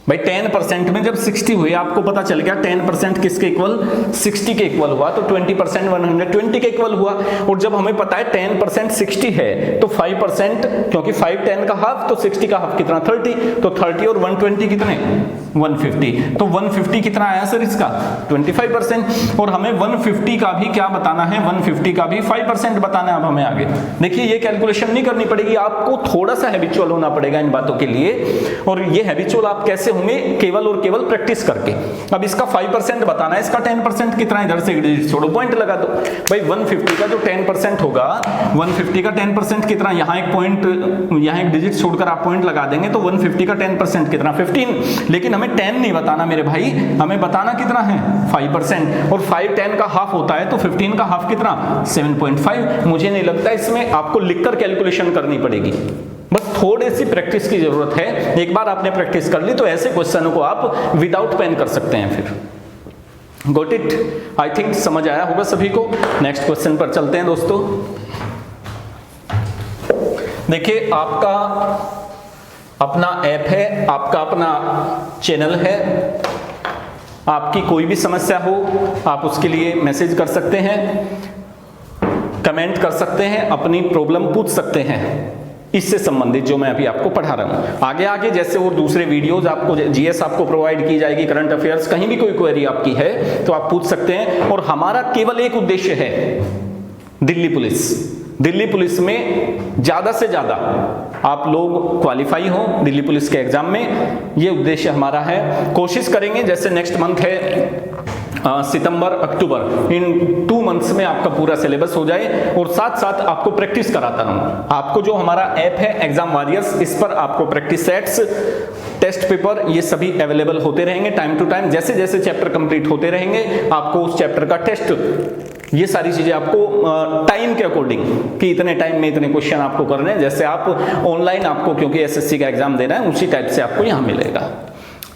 भाई 10% में जब 60 हुए, आपको पता चल गया 10% किसके इक्वल, 60 के इक्वल हुआ, तो 20% 120 के इक्वल हुआ। और जब हमें पता है 10% 60 है, तो 5%, क्योंकि 5 10 का हाफ, तो 60 का हाफ कितना 30, तो 30 और 120 कितने 150, तो 150 कितना आया सर इसका 25%। और हमें 150 का भी क्या बताना है, 150 का भी 5% बताना है। अब हमें आगे देखिए, ये कैलकुलेशन नहीं करनी पड़ेगी, आपको थोड़ा सा हैबिचुअल होना पड़ेगा इन बातों के लिए। और ये हैबिचुअल आप कैसे होंगे, केवल और केवल प्रैक्टिस करके। अब इसका 5% बताना है, इसका 10% कितना, इधर से डिजिट छोड़ो, पॉइंट लगा दो। भाई 150 का जो 10% होगा, 150 का 10% कितना, यहाँ एक पॉइंट, यहाँ एक डिजिट छोड़कर आप पॉइंट लगा देंगे, तो 150 का 10% कितना 15। लेकिन हमें 10 नहीं बताना मेरे भाई, हमें बताना कितना है 5%। और 5 10 का हाफ होता है, तो 15 का हाफ कितना 7.5। मुझे नहीं लगता इसमें आपको लिखकर कैलकुलेशन करनी पड़ेगी, बस थोड़ी सी प्रैक्टिस की जरूरत है। एक बार आपने प्रैक्टिस कर ली तो ऐसे क्वेश्चनों को आप विदाउट पेन कर सकते हैं। फिर गॉट इट, आई थिंक समझ आया होगा सभी को। नेक्स्ट क्वेश्चन पर चलते हैं दोस्तों। देखिए, आपका अपना ऐप है, आपका अपना चैनल है, आपकी कोई भी समस्या हो आप उसके लिए मैसेज कर सकते हैं, कमेंट कर सकते हैं, अपनी प्रॉब्लम पूछ सकते हैं इससे संबंधित जो मैं अभी आपको पढ़ा रहा हूं। आगे आगे जैसे और दूसरे वीडियोस आपको, जीएस आपको प्रोवाइड की जाएगी, करंट अफेयर्स, कहीं भी कोई क्वेरी आपकी है तो आप पूछ सकते हैं। और हमारा केवल एक उद्देश्य है, दिल्ली पुलिस में ज्यादा से ज्यादा आप लोग क्वालिफाई हो दिल्ली पुलिस के एग्जाम में, ये उद्देश्य हमारा है। कोशिश करेंगे, जैसे नेक्स्ट मंथ है सितंबर अक्टूबर, इन 2 मंथ्स में आपका पूरा सिलेबस हो जाए और साथ साथ आपको प्रैक्टिस कराता रहूं। आपको जो हमारा ऐप है एग्जाम वॉरियर्स, इस पर आपको प्रैक्टिस सेट्स, टेस्ट पेपर, ये सभी अवेलेबल होते रहेंगे टाइम टू टाइम। जैसे जैसे चैप्टर कंप्लीट होते रहेंगे, आपको उस चैप्टर का टेस्ट, ये सारी चीजें आपको टाइम के अकॉर्डिंग, कि इतने टाइम में इतने क्वेश्चन आपको करने हैं, जैसे आप ऑनलाइन आपको क्योंकि एसएससी का एग्जाम देना है, उसी टाइप से आपको यहां मिलेगा।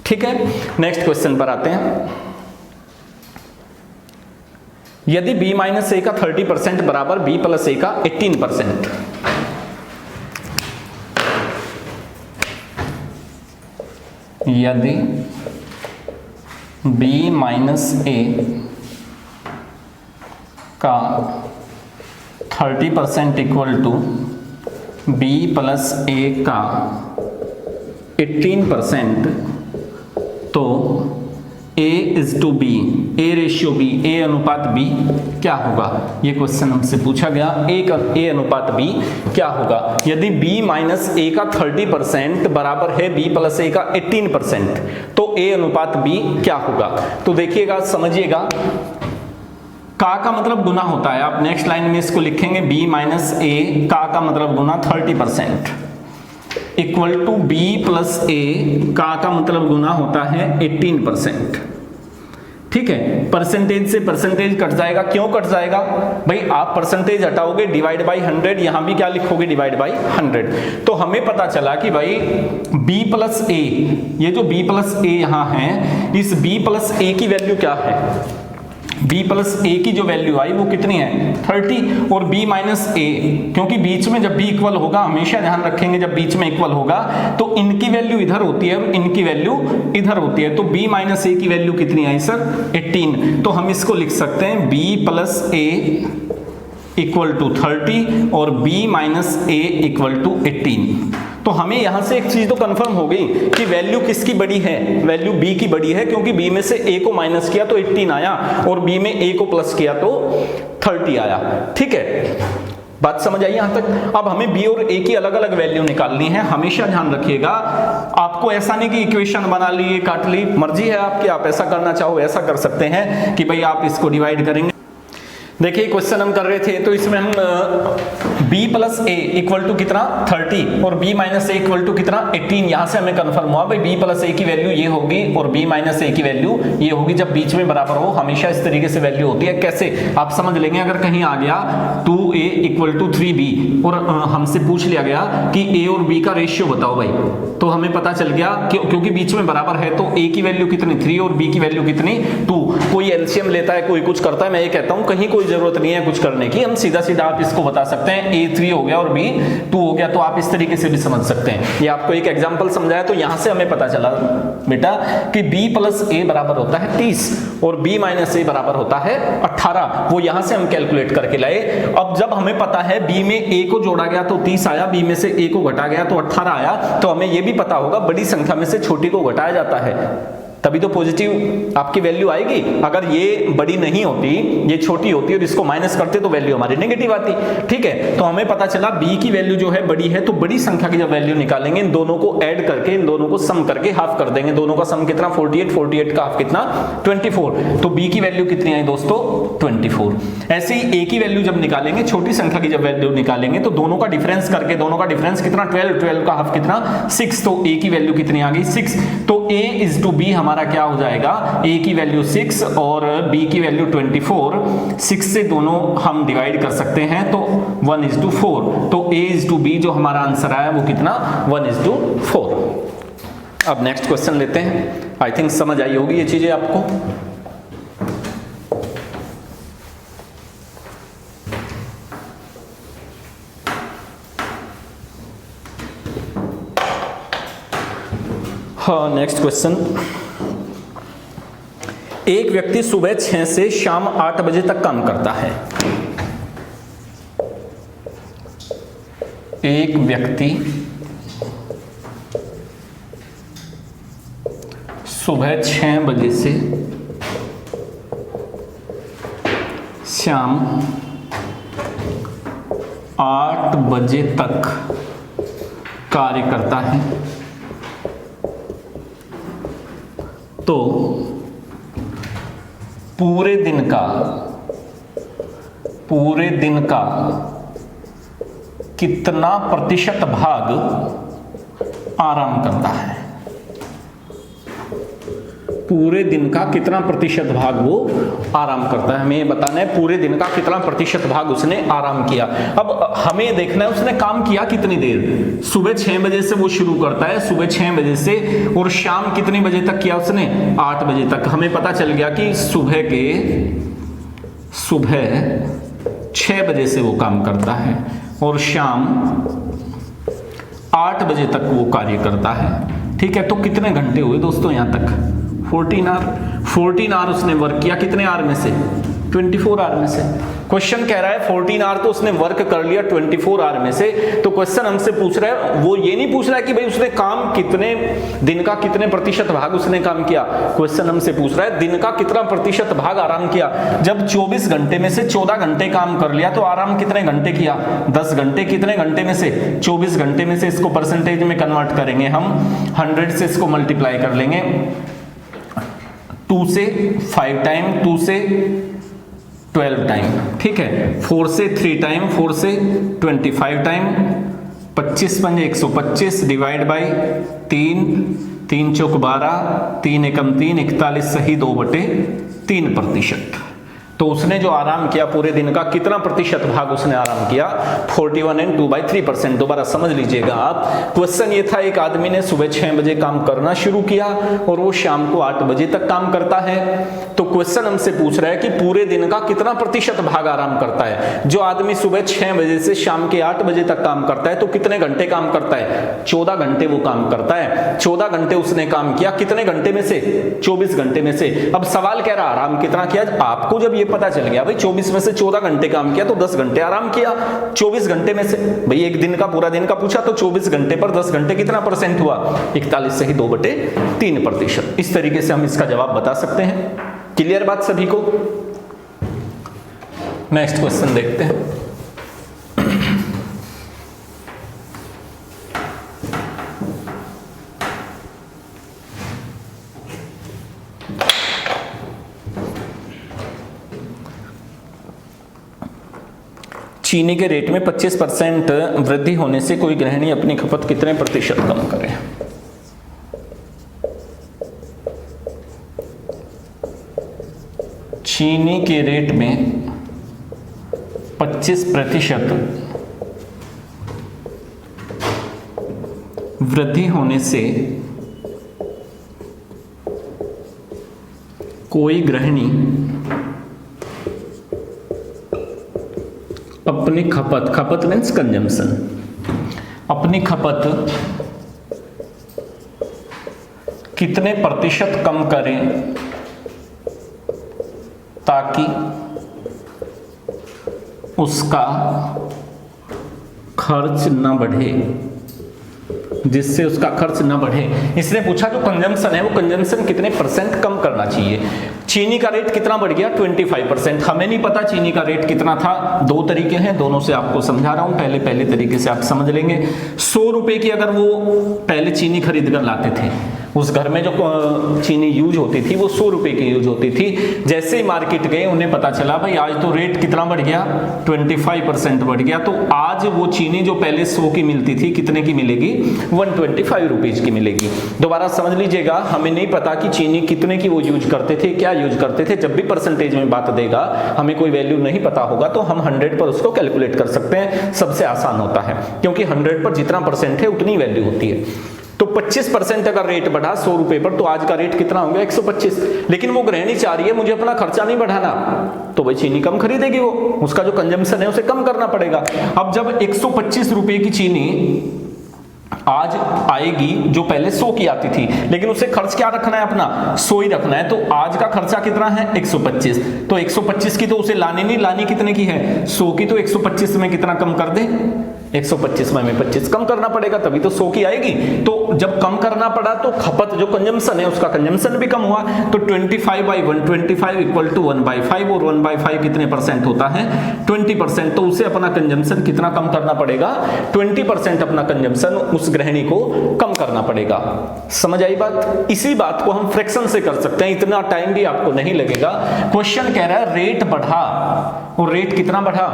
ठीक है, नेक्स्ट क्वेश्चन पर आते हैं। यदि b माइनस ए का 30% बराबर b प्लस ए का 18%, यदि b माइनस ए का 30% equal to b plus A का 18%, तो a is to B, a ratio b, a अनुपात b क्या होगा? ये क्वेश्चन हमसे पूछा गया, a अनुपात b क्या होगा यदि b माइनस a का 30% बराबर है b प्लस a का 18%, तो a अनुपात b क्या होगा? तो देखिएगा, समझिएगा, का मतलब गुना होता है। आप नेक्स्ट लाइन में इसको लिखेंगे b माइनस a, का मतलब गुना 30% equal to b plus a, का मतलब गुना होता है 18%। ठीक है, परसेंटेज से परसेंटेज कट जाएगा। क्यों कट जाएगा भाई? आप परसेंटेज हटाओगे, डिवाइड बाई 100, यहां भी क्या लिखोगे? Divide by 100। तो हमें पता चला कि भाई b प्लस a, ये जो b प्लस a यहां है, इस b प्लस a की वैल्यू क्या है? b प्लस a की जो वैल्यू आई वो कितनी है? 30। और b माइनस a, क्योंकि बीच में जब b इक्वल होगा, हमेशा ध्यान रखेंगे जब बीच में इक्वल होगा तो इनकी वैल्यू इधर होती है और इनकी वैल्यू इधर होती है। तो b माइनस a की वैल्यू कितनी आई सर? 18। तो हम इसको लिख सकते हैं b plus a equal to 30 और b minus a equal to 18। तो हमें यहां से एक चीज तो कंफर्म हो गई कि वैल्यू किसकी बड़ी है? वैल्यू b की बड़ी है, क्योंकि b में से a को माइनस किया तो 18 आया और b में a को प्लस किया तो 30 आया। ठीक है, बात समझ आई यहां तक? अब हमें b और a की अलग अलग वैल्यू निकालनी है। हमेशा ध्यान रखिएगा, आपको ऐसा नहीं कि इक्वेशन बना ली, काट ली, मर्जी है आपकी, आप ऐसा करना चाहो ऐसा कर सकते हैं कि भाई आप इसको डिवाइड करेंगे। देखिए क्वेश्चन हम कर रहे थे तो इसमें हम b plus A equal to कितना 30 और b minus A equal to कितना 18, यहां से हमें कंफर्म हुआ भाई b प्लस ए की वैल्यू ये होगी और b माइनस ए की वैल्यू ये होगी। जब बीच में बराबर हो हमेशा इस तरीके से वैल्यू होती है। कैसे आप समझ लेंगे, अगर कहीं आ गया 2a इक्वल टू 3b और हमसे पूछ लिया गया कि a और b का रेशियो बताओ भाई, तो हमें पता चल गया क्योंकि बीच में बराबर है तो a की वैल्यू कितनी 3 और b की वैल्यू कितनी 2। कोई एलसीएम लेता है, कोई कुछ करता है, मैं ये कहता हूं कहीं कोई जरूरत नहीं है कुछ करने की, हम सीधा सीधा आप इसको बता सकते हैं a 3 हो गया और b 2 हो गया, तो आप इस तरीके से भी समझ सकते हैं। ये आपको एक एग्जांपल समझाया तो यहां से हमें पता चला बेटा कि b प्लस a बराबर होता है 30 और b माइनस a बराबर होता है 18, वो यहां से हम कैलकुलेट करके लाए। अब जब हमें पता है b में a को जोड़ा गया तो 30 आया, b में से a को घटा गया तो 18 आया, तो हमें यह भी पता होगा बड़ी संख्या में से छोटी को घटाया जाता है तभी तो पॉजिटिव आपकी वैल्यू आएगी। अगर ये बड़ी नहीं होती, ये छोटी होती और इसको माइनस करते तो वैल्यू हमारी नेगेटिव आती। ठीक है, तो हमें पता चला b की वैल्यू जो है बड़ी है, तो बड़ी संख्या की जब वैल्यू निकालेंगे इन दोनों को ऐड करके, इन दोनों को सम करके हाफ कर देंगे। दोनों का सम कितना 48, 48 का हाफ कितना 24, तो b की वैल्यू कितनी आई दोस्तों 24। ऐसे ही a की वैल्यू जब निकालेंगे, छोटी संख्या की जब वैल्यू निकालेंगे तो दोनों का डिफरेंस करके, दोनों का डिफरेंस कितना 12, 12 का हाफ कितना 6, तो a की वैल्यू कितनी आ गई 6। तो a इज टू b हमारा क्या हो जाएगा, a की वैल्यू 6 और b की वैल्यू 24। 6 से दोनों हम डिवाइड कर सकते हैं तो 1:4, तो a इज टू b जो हमारा आंसर आया वो कितना 1:4। अब नेक्स्ट क्वेश्चन लेते हैं। आई थिंक समझ आई होगी ये चीजें आपको। हाँ, नेक्स्ट क्वेश्चन। एक व्यक्ति सुबह 6 से शाम 8 बजे तक काम करता है। एक व्यक्ति सुबह 6 बजे से शाम 8 बजे तक कार्य करता है, तो पूरे दिन का कितना प्रतिशत भाग आराम करता है। पूरे दिन का कितना प्रतिशत भाग वो आराम करता है, हमें ये बताना है पूरे दिन का कितना प्रतिशत भाग उसने आराम किया। अब हमें देखना है उसने काम किया कितनी देर। सुबह 6 बजे से वो शुरू करता है, सुबह 6 बजे से, और शाम कितनी बजे तक किया उसने 8 बजे तक। हमें पता चल गया कि सुबह 6 बजे से वो काम करता है और शाम 8 बजे तक वो कार्य करता है। ठीक है, तो कितने घंटे हुए दोस्तों यहां तक 14 आवर उसने वर्क किया। कितने आवर में से 24 आवर में से। क्वेश्चन कह रहा है 14 आवर तो उसने वर्क कर लिया 24 आवर में से। तो क्वेश्चन हमसे पूछ रहा है, वो ये नहीं पूछ रहा है कि भाई उसने काम कितने दिन का कितने प्रतिशत भाग उसने काम किया। क्वेश्चन हमसे पूछ रहा है दिन का कितना प्रतिशत भाग आराम किया। जब 24 घंटे में से 14 घंटे काम कर लिया तो आराम कितने घंटे किया 10 घंटे। कितने घंटे में से 24 घंटे में से। इसको परसेंटेज में कन्वर्ट करेंगे हम, 100 से इसको मल्टीप्लाई कर लेंगे। 2 से 5 टाइम, 2 से 12 टाइम, ठीक है, 4 से 3 टाइम, 4 से 25 टाइम, 25 पंजे 125 डिवाइड बाई 3 चौक 12, 3 एकम 3, 41 सही 2/3%। तो उसने जो आराम किया पूरे दिन का कितना प्रतिशत भाग उसने आराम किया 41 and 2/3%। दोबारा समझ लीजिएगा आप। क्वेश्चन ये था, एक आदमी ने सुबह 6 बजे काम करना शुरू किया और वो शाम को 8 बजे तक काम करता है। तो क्वेश्चन हमसे पूछ रहा है कि पूरे दिन का कितना प्रतिशत भाग आराम करता है। जो आदमी सुबह 6 बजे से शाम के 8 बजे तक काम करता है तो कितने घंटे काम करता है 14 घंटे वो काम करता है। 14 घंटे उसने काम किया, कितने घंटे में से 24 घंटे में से। अब सवाल कह रहा आराम कितना किया। आपको जब ये पता चल गया भाई 24 में से 14 घंटे काम किया तो 10 घंटे आराम किया। 24 घंटे में से भाई एक दिन का पूरा दिन का पूछा तो 24 घंटे पर 10 घंटे कितना परसेंट हुआ 41 सही 2/3%। इस तरीके से हम इसका जवाब बता सकते हैं। क्लियर बात सभी को। नेक्स्ट क्वेश्चन देखते हैं। चीनी के रेट में 25% वृद्धि होने से कोई गृहिणी अपनी खपत कितने प्रतिशत कम करे? चीनी के रेट में 25% वृद्धि होने से कोई गृहिणी अपनी खपत मीन्स कंजम्पशन, अपनी खपत कितने प्रतिशत कम करें ताकि उसका खर्च न बढ़े, जिससे उसका खर्च न बढ़े। इसने पूछा जो कंजम्पशन है वो कंजम्पशन कितने परसेंट कम करना चाहिए। चीनी का रेट कितना बढ़ गया? 25%। हमें नहीं पता चीनी का रेट कितना था। दो तरीके हैं, दोनों से आपको समझा रहा हूं। पहले तरीके से आप समझ लेंगे। 100 रुपए की अगर वो पहले चीनी खरीद कर लाते थे, उस घर में जो चीनी यूज होती थी वो 100 रुपए की यूज होती थी। जैसे ही मार्केट गए उन्हें पता चला भाई आज तो रेट कितना बढ़ गया, 25% बढ़ गया, तो आज वो चीनी जो पहले 100 की मिलती थी कितने की मिलेगी? 125 रुपीज की मिलेगी। दोबारा समझ लीजिएगा, हमें नहीं पता कि चीनी कितने की वो यूज करते थे, क्या यूज करते थे। जब भी परसेंटेज में बात देगा, हमें कोई वैल्यू नहीं पता होगा तो हम 100 पर उसको कैलकुलेट कर सकते हैं। सबसे आसान होता है, क्योंकि 100 पर जितना परसेंट है उतनी वैल्यू होती है। तो 25% अगर रेट बढ़ा 100 रुपए पर, तो आज का रेट कितना हो गया? 125। लेकिन वो गृहिणी चाह रही है मुझे अपना खर्चा नहीं बढ़ाना, तो भाई चीनी कम खरीदेगी, वो उसका जो कंजम्पशन है उसे कम करना पड़ेगा। अब जब 125 रुपए की चीनी आज आएगी जो पहले 100 की आती थी, लेकिन उसे खर्च क्या रखना है? अपना 100 ही रखना है। तो आज का खर्चा कितना है? 125। तो 125 की तो उसे लानी नहीं, लानी कितने की है? 100 की। तो 125 में कितना कम कर दे? 125 में 25 कम करना पड़ेगा, तभी तो 100 की आएगी। तो जब कम करना पड़ा तो खपत जो कंजम्पशन है उसका कंजम्पशन भी कम हुआ। तो 25/125 इक्वल टू 1/5, और 1/5 कितने परसेंट होता है? 20%। तो उसे अपना कंजम्पशन कितना कम करना पड़ेगा? 20% अपना कंजम्पशन उस गृहिणी को कम करना पड़ेगा। समझ आई बात? इसी बात को हम फ्रैक्शन से कर सकते हैं, इतना टाइम भी आपको नहीं लगेगा। क्वेश्चन कह रहा है रेट बढ़ा, और रेट कितना बढ़ा?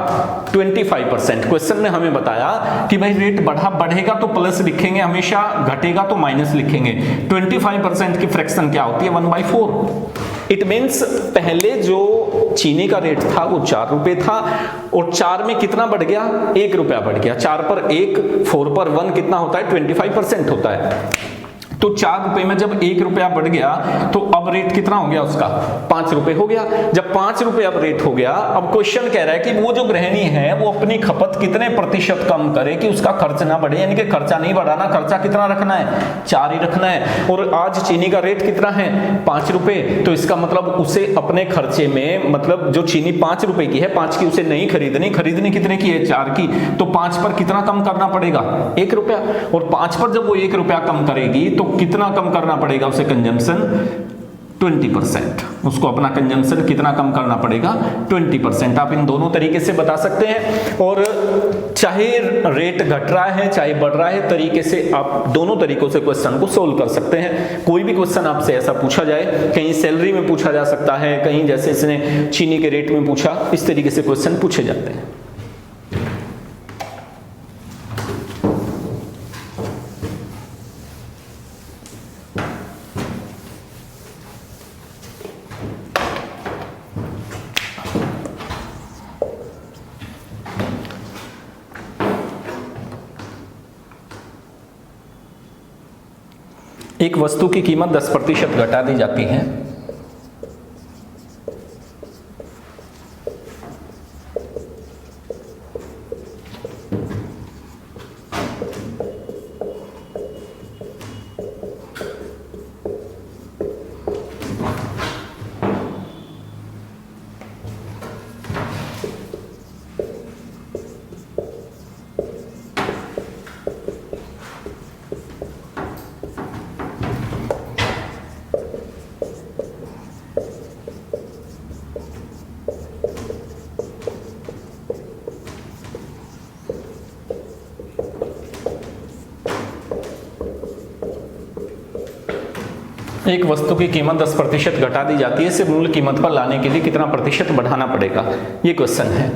25%। क्वेश्चन ने हमें बताया कि भाई रेट बढ़ेगा तो प्लस लिखेंगे हमेशा, घटेगा तो माइनस लिखेंगे। 25% की फ्रैक्शन क्या होती है? 1/4। इट मीन्स पहले जो चीनी का रेट था वो 4 रुपए था, और 4 में कितना बढ़ गया? 1 रुपया बढ़ गया। 4 पर 1, 4 पर 1 कितना होता है? 25% होता है। तो 4 रुपए में जब 1 रुपया बढ़ गया तो अब रेट कितना हो गया उसका? 5 रुपए हो गया। जब 5 रुपए अब रेट हो गया, अब क्वेश्चन कह रहा है कि वो जो गृहिणी है वो अपनी खपत कितने प्रतिशत कम करे कि उसका खर्च ना बढ़े, यानी कि खर्चा नहीं बढ़ाना, खर्चा कितना रखना है? 4 ही रखना है। और आज चीनी का रेट कितना है? 5 रुपए। तो इसका मतलब उसे अपने खर्चे में, मतलब जो चीनी 5 रुपए की है, 5 की उसे नहीं खरीदनी कितने की है? 4 की। तो 5 पर कितना कम करना पड़ेगा? 1 रुपया। और 5 पर जब वो 1 रुपया कम करेगी तो कितना कम करना पड़ेगा उसे? कंजम्पशन 20%। उसको अपना कंजम्पशन कितना कम करना पड़ेगा? 20%। आप इन दोनों तरीके से बता सकते हैं, और चाहे रेट घट रहा है चाहे बढ़ रहा है, तरीके से आप दोनों तरीकों से क्वेश्चन को सोल्व कर सकते हैं। कोई भी क्वेश्चन आपसे ऐसा पूछा जाए, कहीं सैलरी में पूछा जा सकता है, कहीं जैसे इसने चीनी के रेट में पूछा, इस तरीके से क्वेश्चन पूछे जाते हैं। एक वस्तु की कीमत 10% घटा दी जाती है। एक वस्तु की कीमत 10% घटा दी जाती है, इसे मूल कीमत पर लाने के लिए कितना प्रतिशत बढ़ाना पड़ेगा? ये क्वेश्चन है।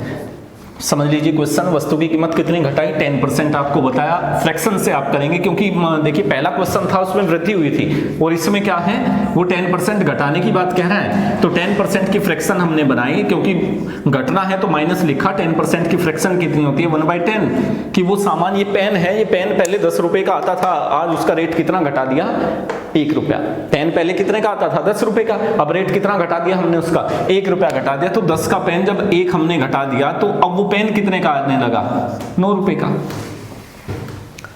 समझ लीजिए क्वेश्चन, वस्तु की कीमत कितनी घटाई, 10% आपको बताया, फ्रैक्शन से आप करेंगे क्योंकि देखिए पहला क्वेश्चन था उसमें वृद्धि हुई थी और इसमें क्या है वो 10% घटाने की बात कह रहा है, तो 10% की फ्रैक्शन हमने बनाई क्योंकि घटना है तो माइनस लिखा, 10% की फ्रैक्शन कितनी होती है 1/10 कि वो सामान, ये पेन है, ये पेन पहले 10 रुपए का आता था, आज उसका रेट कितना घटा दिया 1 रुपया। पेन पहले कितने का आता था 10 रुपए का, अब रेट कितना घटा दिया हमने उसका 1 रुपया घटा दिया, तो 10 का पेन जब 1 हमने घटा दिया तो अब वो पेन कितने का आने लगा 9 रुपए का।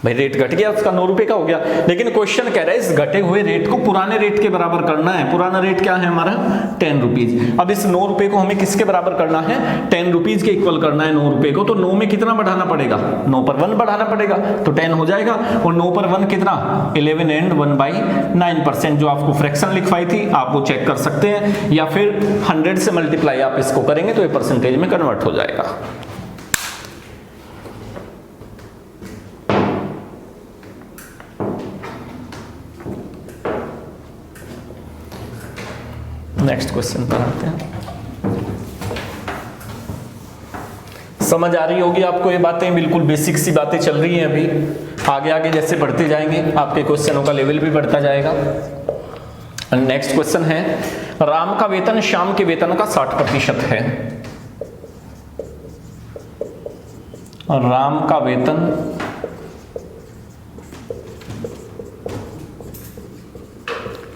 भाई रेट घट गया उसका 9 रुपए का हो गया, लेकिन क्वेश्चन कह रहा है इस घटे हुए रेट को पुराने रेट के बराबर करना है। पुराना रेट क्या है हमारा 10 रुपीज। अब इस 9 रुपए को हमें किसके बराबर करना है 10 रुपीज के इक्वल करना है 9 रुपए को, तो 9 में कितना बढ़ाना पड़ेगा 9 पर 1 बढ़ाना पड़ेगा तो 10 हो जाएगा, और 9 पर 1 कितना 11 एंड 1/9%, जो आपको फ्रैक्शन लिखवाई थी आप वो चेक कर सकते हैं, या फिर 100 से मल्टीप्लाई आप इसको करेंगे तो ये परसेंटेज में कन्वर्ट हो जाएगा। नेक्स्ट क्वेश्चन पर आते हैं। समझ आ रही होगी आपको ये बातें, बिल्कुल बेसिक सी बातें चल रही हैं अभी, आगे आगे जैसे बढ़ते जाएंगे आपके क्वेश्चनों का लेवल भी बढ़ता जाएगा। नेक्स्ट क्वेश्चन है, राम का वेतन श्याम के वेतन का 60% है। राम का वेतन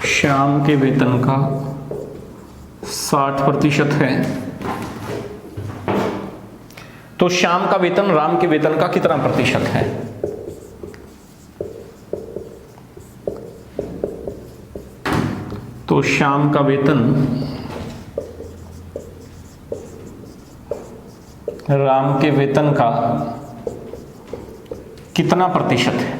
श्याम के वेतन का 60% है, तो श्याम का वेतन राम के वेतन का कितना प्रतिशत है। तो श्याम का वेतन राम के वेतन का कितना प्रतिशत है,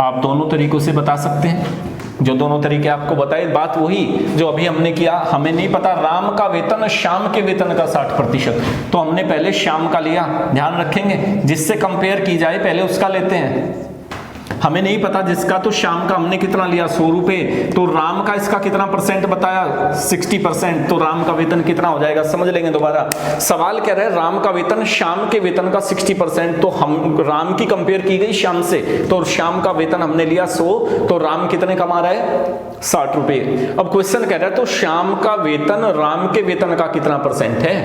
आप दोनों तरीकों से बता सकते हैं। जो दोनों तरीके आपको बताए, बात वही जो अभी हमने किया, हमें नहीं पता राम का वेतन श्याम के वेतन का 60%, तो हमने पहले श्याम का लिया, ध्यान रखेंगे जिससे कंपेयर की जाए पहले उसका लेते हैं। हमें नहीं पता जिसका, तो श्याम का हमने कितना लिया 100 रुपए, तो राम का इसका कितना परसेंट बताया 60%, तो राम का वेतन कितना हो जाएगा समझ लेंगे दोबारा। सवाल कह रहे हैं राम का वेतन श्याम के वेतन का 60%, तो हम राम की कंपेयर की गई श्याम से, तो श्याम का वेतन हमने लिया 100, तो राम कितने कमा रहा है 60 रुपए। अब क्वेश्चन कह रहा है तो श्याम का वेतन राम के वेतन का कितना परसेंट है।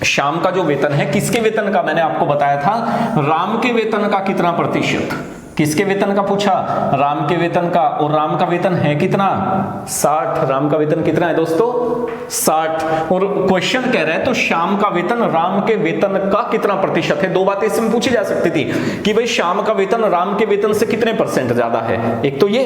श्याम का जो वेतन है किसके वेतन का, मैंने आपको बताया था राम के वेतन का कितना प्रतिशत, किसके वेतन का पूछा राम के वेतन का, और राम का वेतन है कितना 60, राम का वेतन कितना है दोस्तों 60, और क्वेश्चन कह रहा है तो श्याम का वेतन राम के वेतन का कितना प्रतिशत है। दो बातें इसमें पूछी जा सकती थी कि भाई श्याम का वेतन राम के वेतन से कितने परसेंट ज्यादा है, एक तो ये,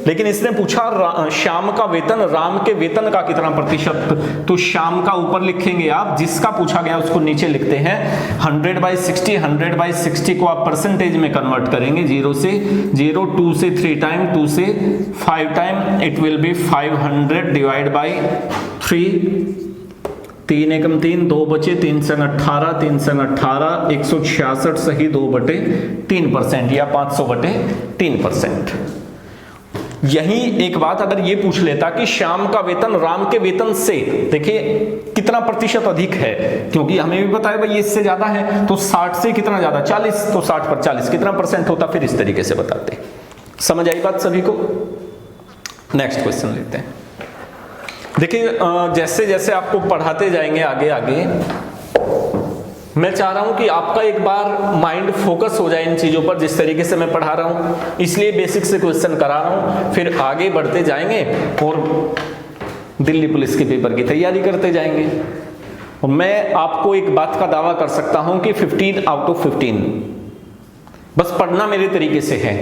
लेकिन इसने पूछा श्याम का वेतन राम के वेतन का कितना प्रतिशत, तो श्याम का ऊपर लिखेंगे आप, जिसका पूछा गया उसको नीचे लिखते हैं। 100/60, 100/60 को आप परसेंटेज में कन्वर्ट करेंगे, 0 से 0, 2 से 3 टाइम, 2 से 5 time, it will B 500 divide by 3, 3 एकम 3, 2 बचे, 3 से 18, 3 से 18, 166 सही 2/3% या 500/3%। यही एक बात अगर ये पूछ लेता कि श्याम का वेतन राम के वेतन से देखिए कितना प्रतिशत अधिक है, क्योंकि हमें भी पता है भाई इससे ज्यादा है, तो 60 से कितना ज्यादा 40, तो 60 पर 40 कितना परसेंट होता, फिर इस तरीके से बताते। समझ आई बात सभी को। नेक्स्ट क्वेश्चन लेते हैं। देखिए जैसे जैसे आपको पढ़ाते जाएंगे आगे आगे, मैं चाह रहा हूं कि आपका एक बार माइंड फोकस हो जाए इन चीजों पर, जिस तरीके से मैं पढ़ा रहा हूं, इसलिए बेसिक से क्वेश्चन करा रहा हूं, फिर आगे बढ़ते जाएंगे और दिल्ली पुलिस के पेपर की तैयारी करते जाएंगे। और मैं आपको एक बात का दावा कर सकता हूं कि 15 आउट ऑफ 15 बस पढ़ना मेरे तरीके से है,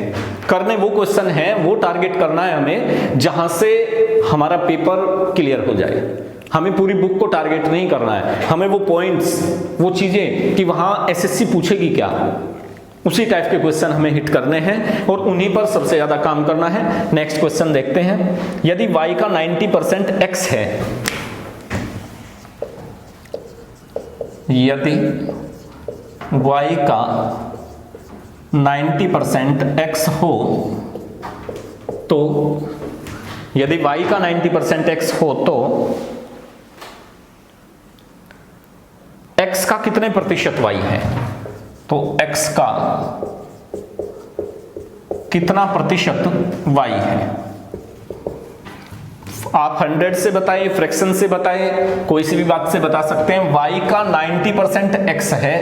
करने वो क्वेश्चन है, वो टारगेट करना है हमें जहां से हमारा पेपर क्लियर हो जाए। हमें पूरी बुक को टारगेट नहीं करना है, हमें वो पॉइंट्स, वो चीजें कि वहां एसएससी पूछेगी क्या, उसी टाइप के क्वेश्चन हमें हिट करने हैं और उन्हीं पर सबसे ज्यादा काम करना है। नेक्स्ट क्वेश्चन देखते हैं। यदि y का 90% x है, यदि y का 90% x हो, तो यदि y का 90% x हो तो x का कितने प्रतिशत y है, तो x का कितना प्रतिशत y है। आप 100 से बताइए, फ्रैक्शन से बताइए, कोई सी भी बात से बता सकते हैं। y का 90% x है,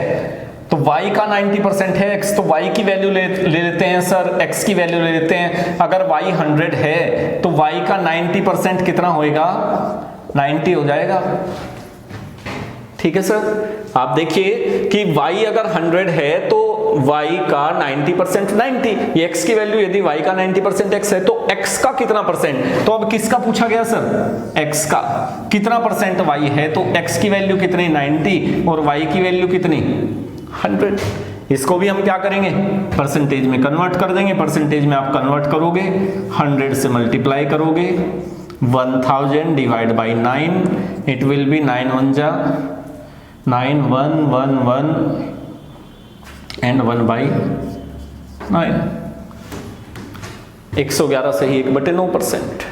तो y का 90% है x, तो y की वैल्यू ले लेते हैं सर, x की वैल्यू ले लेते हैं। अगर y 100 है तो y का 90% कितना होएगा, 90 हो जाएगा। ठीक है सर, आप देखिए कि y अगर 100 है तो y का 90% 90, ये x की वैल्यू यदि y का 90% x है तो x का कितना परसेंट, तो अब किसका पूछा गया सर, x का कितना परसेंट y है, तो x की वैल्यू कितनी 90 और y की वैल्यू कितनी 100। इसको भी हम क्या करेंगे, परसेंटेज में कन्वर्ट कर देंगे। परसेंटेज में आप कन्वर्ट करोगे, 100 से मल्टीप्लाई करोगे, 1000 divide by 9, it will B 9 1 जा 9 1 1 1 एंड 1 बाई 9, 111 से ही 1/9%।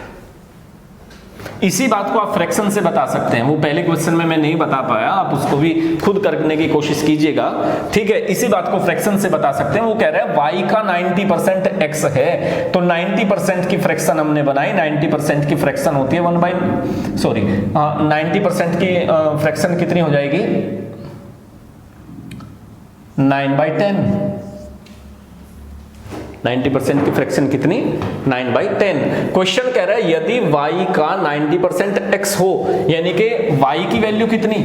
इसी बात को आप फ्रैक्शन से बता सकते हैं, वो पहले क्वेश्चन में मैं नहीं बता पाया, आप उसको भी खुद करने की कोशिश कीजिएगा। ठीक है, इसी बात को फ्रैक्शन से बता सकते हैं। वो कह रहे हैं y का 90% x है, तो 90% की फ्रैक्शन हमने बनाई, 90% की फ्रैक्शन होती है 90% की फ्रैक्शन कितनी हो जाएगी, 9/10। 90% की फ्रैक्शन कितनी, 9/10। क्वेश्चन कह रहा है यदि y का 90% x हो, यानी कि y की वैल्यू कितनी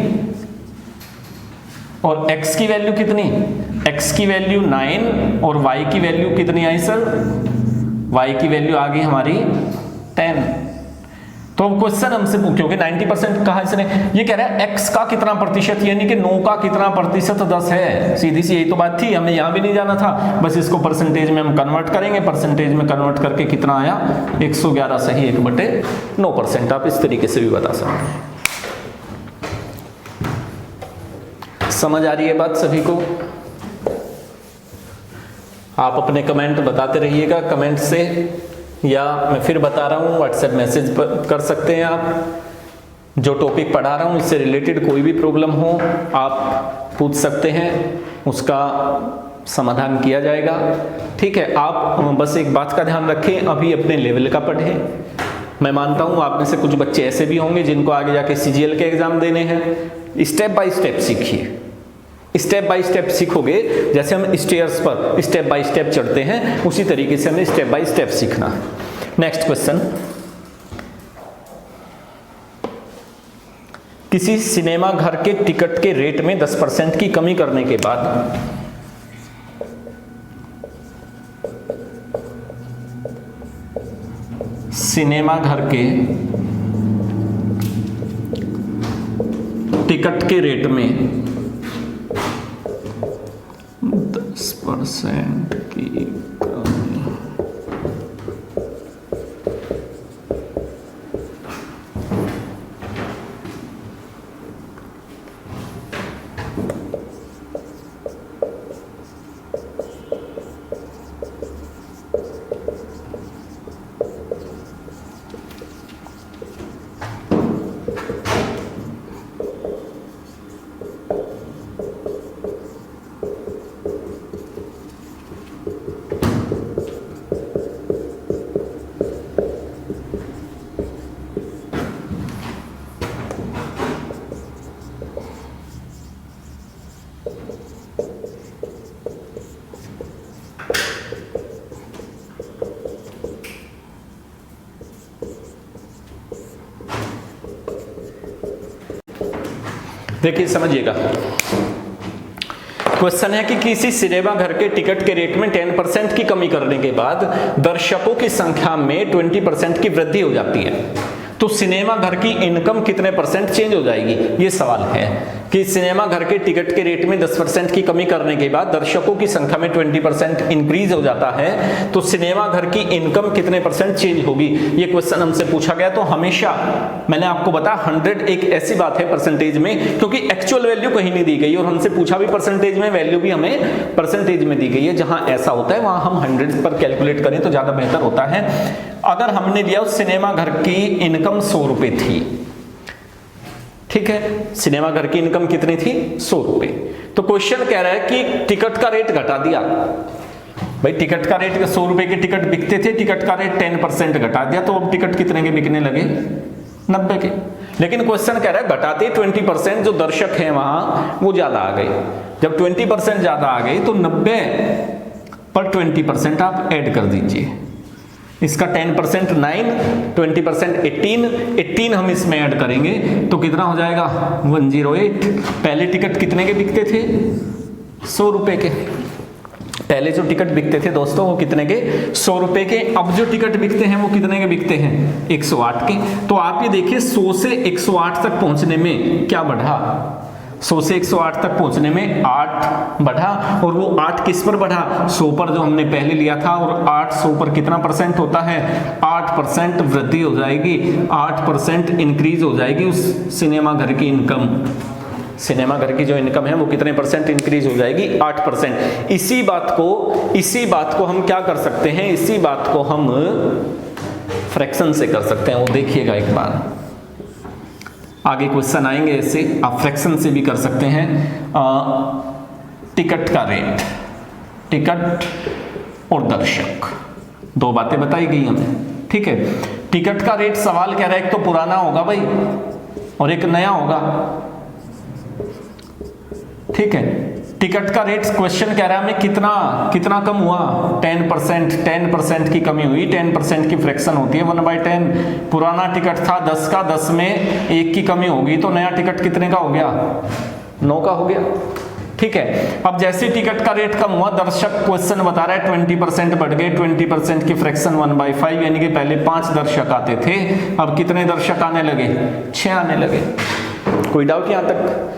और x की वैल्यू कितनी, x की वैल्यू 9 और y की वैल्यू कितनी आई सर, y की वैल्यू आ गई हमारी 10। तो क्वेश्चन हमसे क्योंकि 90% कहा इसने, ये कह रहा है x का कितना प्रतिशत, यानी कि 9 का कितना प्रतिशत 10 है। सीधी सी यही तो बात थी, हमें यहां भी नहीं जाना था, बस इसको परसेंटेज में हम कन्वर्ट करेंगे। परसेंटेज में कन्वर्ट करके कितना आया, 111 से ही 1/9%। आप इस तरीके से भी बता सकते हैं। समझ आ रही है बात सभी को? आप अपने कमेंट बताते रहिएगा, कमेंट से, या मैं फिर बता रहा हूँ व्हाट्सएप मैसेज पर कर सकते हैं आप। जो टॉपिक पढ़ा रहा हूँ इससे रिलेटेड कोई भी प्रॉब्लम हो आप पूछ सकते हैं, उसका समाधान किया जाएगा। ठीक है, आप बस एक बात का ध्यान रखें, अभी अपने लेवल का पढ़ें। मैं मानता हूँ आप में से कुछ बच्चे ऐसे भी होंगे जिनको आगे जाके CGL के एग्जाम देने हैं। स्टेप बाय स्टेप सीखिए, स्टेप बाय स्टेप सीखोगे, जैसे हम स्टेयर्स पर स्टेप बाय स्टेप चढ़ते हैं उसी तरीके से हमें स्टेप बाय स्टेप सीखना है। नेक्स्ट क्वेश्चन, किसी सिनेमा घर के टिकट के रेट में 10% की कमी करने के बाद सिनेमा घर के टिकट के रेट में 10% की कमी। देखिए समझिएगा, क्वेश्चन है कि किसी सिनेमा घर के टिकट के रेट में 10% की कमी करने के बाद दर्शकों की संख्या में 20% की वृद्धि हो जाती है, तो सिनेमा घर की इनकम कितने परसेंट चेंज हो जाएगी, ये सवाल है। कि सिनेमा घर के टिकट के रेट में 10% की कमी करने के बाद दर्शकों की संख्या में 20% इंक्रीज हो जाता है, तो सिनेमा घर की इनकम कितने परसेंट चेंज होगी, ये क्वेश्चन हमसे पूछा गया। तो हमेशा मैंने आपको बताया 100 एक ऐसी बात है परसेंटेज में, क्योंकि एक्चुअल वैल्यू कहीं नहीं दी गई और हमसे पूछा भी परसेंटेज में, वैल्यू भी हमें परसेंटेज में दी गई है। जहां ऐसा होता है वहां हम 100 पर कैलकुलेट करें तो ज्यादा बेहतर होता है। अगर हमने लिया उस सिनेमा घर की इनकम 100 रुपए थी, ठीक है, सिनेमा घर की इनकम कितनी थी? 100 रुपए। तो क्वेश्चन कह रहा है कि टिकट का रेट घटा दिया। भाई टिकट का रेट 100 रुपए के टिकट बिकते थे, टिकट का रेट 10% घटा दिया, तो अब टिकट कितने के बिकने लगे? 90 के। लेकिन क्वेश्चन कह रहा है घटाते 20%, जो दर्शक हैं वहां वो ज्यादा आ गए। जब 20% ज्यादा आ गई तो 90 पर 20% आप ऐड कर दीजिए। इसका 10% 9, 20% 18 हम इसमें ऐड करेंगे तो कितना हो जाएगा? 108। पहले टिकट कितने के बिकते थे? 100 रुपए के। पहले जो टिकट बिकते थे दोस्तों वो कितने के? 100 रुपए के। अब जो टिकट बिकते हैं वो कितने के बिकते हैं? 108 के। तो आप ये देखिए 100 से 108 तक पहुंचने में क्या बढ़ा? 100 से 108 तक पहुंचने में 8 बढ़ा। और वो 8 किस पर बढ़ा? 100 पर जो हमने पहले लिया था। और 8 100 पर कितना परसेंट होता है? 8% वृद्धि हो जाएगी, 8% इंक्रीज हो जाएगी उस सिनेमा घर की इनकम। सिनेमा घर की जो इनकम है वो कितने परसेंट इंक्रीज हो जाएगी? 8%। इसी बात को हम क्या कर सकते हैं? इसी बात को हम फ्रैक्शन से कर सकते हैं। वो देखिएगा एक बार, आगे क्वेश्चन आएंगे ऐसे, आप फ्रैक्शन से भी कर सकते हैं। टिकट का रेट, टिकट और दर्शक, दो बातें बताई गई हमें, ठीक है। टिकट का रेट सवाल कह रहा है एक तो पुराना होगा भाई और एक नया होगा, ठीक है। टिकट का रेट क्वेश्चन कह रहा है हमें कितना कम हुआ? 10% की कमी हुई। 10% की फ्रैक्शन होती है 1/10। पुराना टिकट था 10 का, 10 में 1 की कमी होगी तो नया टिकट कितने का हो गया? 9 का हो गया, ठीक है। अब जैसे टिकट का रेट कम हुआ, दर्शक क्वेश्चन बता रहा है 20% बढ़ गए। 20% की फ्रैक्शन 1/5, यानी कि पहले 5 दर्शक आते थे, अब कितने दर्शक आने लगे? 6 आने लगे। कोई डाउट यहां तक?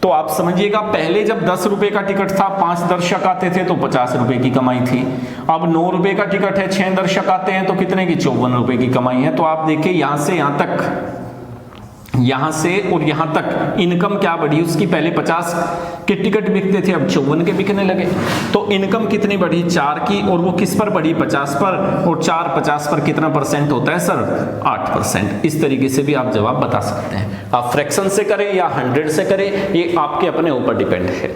तो आप समझिएगा, पहले जब 10 रुपए का टिकट था, 5 दर्शक आते थे तो 50 रुपए की कमाई थी। अब 9 रुपए का टिकट है, 6 दर्शक आते हैं तो कितने की? 54 रुपए की कमाई है। तो आप देखिए यहां से यहां तक, यहां से और यहां तक इनकम क्या बढ़ी उसकी? पहले 50 के टिकट बिकते थे, अब 54 के बिकने लगे। तो इनकम कितनी बढ़ी? 4 की। और वो किस पर बढ़ी? 50 पर। और 4 50 पर कितना परसेंट होता है सर? 8%। इस तरीके से भी आप जवाब बता सकते हैं। आप फ्रैक्शन से करें या 100 से करें, ये आपके अपने ऊपर डिपेंड है।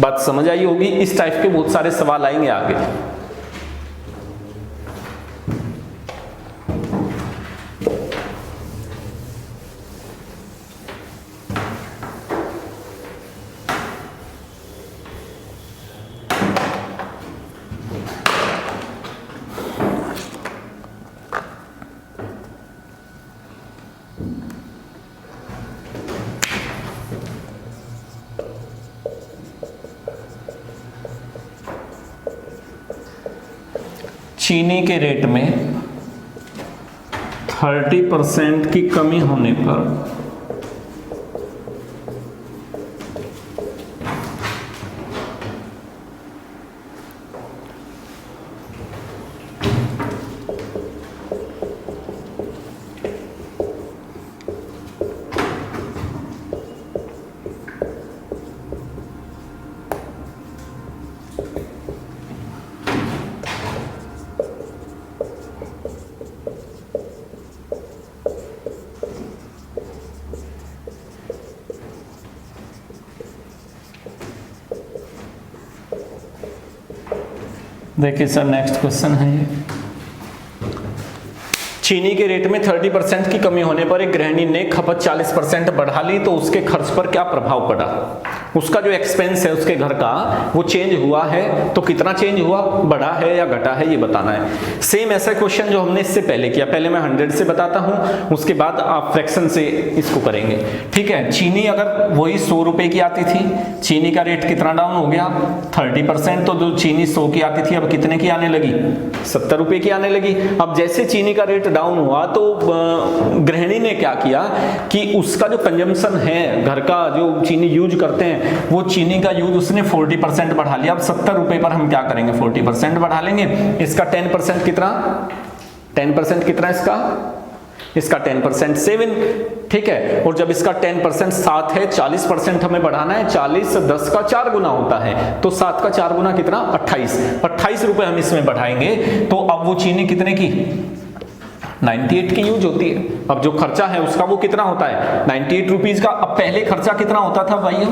बात समझ आई होगी। इस टाइप के बहुत सारे सवाल आएंगे आगे। चीनी के रेट में 30% की कमी होने पर देखिए सर, नेक्स्ट क्वेश्चन है ये। चीनी के रेट में 30% की कमी होने पर एक गृहिणी ने खपत 40% बढ़ा ली, तो उसके खर्च पर क्या प्रभाव पड़ा? उसका जो एक्सपेंस है उसके घर का वो चेंज हुआ है, तो कितना चेंज हुआ? बढ़ा है या घटा है, ये बताना है। सेम ऐसा क्वेश्चन जो हमने इससे पहले किया। पहले मैं 100 से बताता हूं, उसके बाद आप फ्रैक्शन से इसको करेंगे, ठीक है। चीनी अगर वही 100 रुपए की आती थी, चीनी का रेट कितना डाउन हो गया? 30%। तो जो चीनी 100 की आती थी अब कितने की आने लगी? 70 रुपए की आने लगी। अब जैसे चीनी का रेट डाउन हुआ तो गृहिणी ने क्या किया कि उसका जो कंजम्पशन है, घर का जो चीनी यूज करते हैं, वो चीनी का यूज उसने 40% बढ़ा लिया। अब 70 रुपए पर हम क्या करेंगे? 40% बढ़ा लेंगे। इसका 10% कितना? 10% कितना इसका 10% 7, ठीक है। और जब इसका 10% 7 है, 40% हमें बढ़ाना है। 40 10 का 4 गुना होता है, तो 7 का 4 गुना कितना? 28 रुपए हम इसमें बढ़ाएंगे। तो अब वो चीनी कितने की? 98 की यूज होती है। अब जो खर्चा है उसका वो कितना होता है 98 रुपीज का। अब पहले खर्चा कितना होता था भाई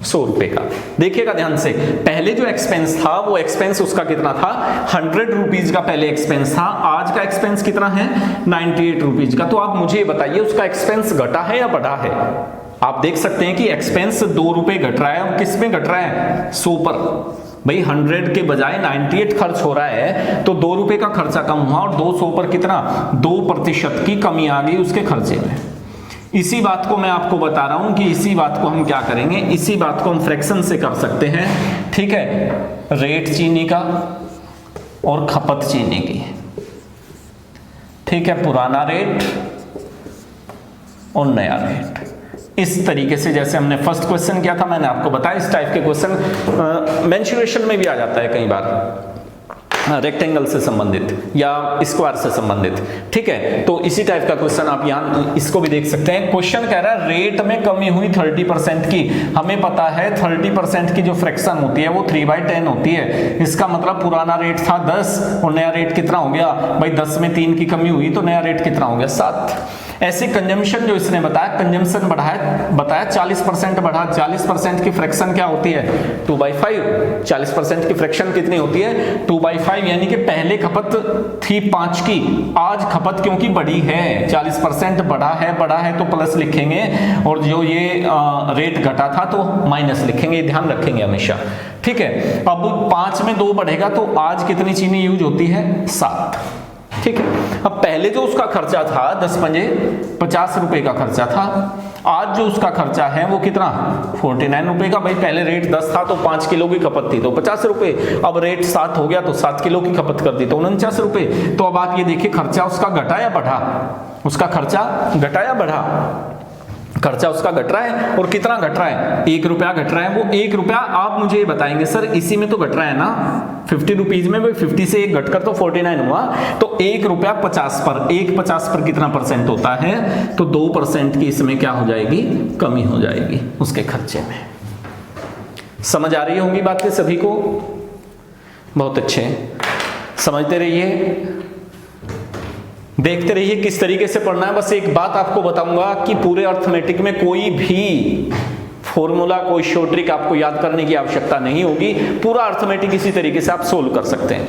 100 रुपए का। देखिएगा ध्यान से, पहले जो एक्सपेंस था वो एक्सपेंस उसका कितना था 100 रुपीज का पहले एक्सपेंस था। आज का एक्सपेंस कितना है 98 रुपीज का। तो आप मुझे बताइए उसका एक्सपेंस घटा है या बढ़ा है। आप देख सकते हैं कि एक्सपेंस 2 रुपए घट रहा है। किस में घट रहा है 100 पर। भाई 100 के बजाय 98 खर्च हो रहा है तो 2 रुपए का खर्चा कम हुआ और 200 पर कितना 2% की कमी आ गई उसके खर्चे में। इसी बात को मैं आपको बता रहा हूं कि इसी बात को हम क्या करेंगे, इसी बात को हम फ्रैक्शन से कर सकते हैं। ठीक है, रेट चीनी का और खपत चीनी की। ठीक है, पुराना रेट और नया रेट। इस तरीके से जैसे हमने फर्स्ट क्वेश्चन किया था, मैंने आपको बताया इस टाइप के क्वेश्चन मेंशुरेशन में भी आ जाता है कई बार, रेक्टेंगल से संबंधित या स्क्वायर से संबंधित। ठीक है, तो इसी टाइप का क्वेश्चन आप यहाँ इसको भी देख सकते हैं। क्वेश्चन कह रहा है रेट में कमी हुई 30% की। हमें पता है 30% की जो फ्रैक्शन होती है वो 3/10 होती है। इसका मतलब पुराना रेट था 10 और नया रेट कितना हो गया भाई 10 में 3 की कमी हुई तो नया रेट कितना हो गया 7। ऐसे कंजम्पशन जो इसने बताया, कंजम्पशन बताया 40% बढ़ा। 40% की फ्रैक्शन क्या होती है 2/5। 40% की फ्रैक्शन कितनी होती है 2/5, यानी कि पहले खपत थी 5 की, आज खपत क्योंकि बढ़ी है 40% बढ़ा है तो प्लस लिखेंगे और जो ये रेट घटा था तो माइनस लिखेंगे, ध्यान रखेंगे हमेशा। ठीक है, अब 5 में 2 बढ़ेगा तो आज कितनी चीनी यूज होती है 7। ठीक है, अब पहले जो उसका खर्चा था 10 पंजे 50 रुपए का खर्चा था, आज जो उसका खर्चा है वो कितना 49 रुपए का। भाई पहले रेट 10 था तो 5 किलो की खपत थी तो 50 रुपए, अब रेट 7 हो गया तो 7 किलो की खपत कर दी तो 49 रुपए। तो अब आप ये देखिए खर्चा उसका घटा या बढ़ा, उसका खर्चा घटा या बढ़ा, खर्चा उसका घट रहा है। और कितना घट रहा है 1 रुपया घट रहा है। वो 1 रुपया आप मुझे ये बताएंगे सर इसी में तो घट रहा है ना 50 रुपीज में, 50 से 1 घटकर तो 49 हुआ, तो 1 रुपया 50 पर, 1/50 पर कितना परसेंट होता है तो 2% की इसमें क्या हो जाएगी कमी हो जाएगी उसके खर्चे में। समझ आ रही होंगी बातें सभी को, बहुत अच्छे, समझते रहिए, देखते रहिए किस तरीके से पढ़ना है। बस एक बात आपको बताऊंगा कि पूरे अर्थमेटिक में कोई भी फॉर्मूला, कोई शॉर्ट ट्रिक आपको याद करने की आवश्यकता नहीं होगी। पूरा अर्थमेटिक इसी तरीके से आप सोल्व कर सकते हैं।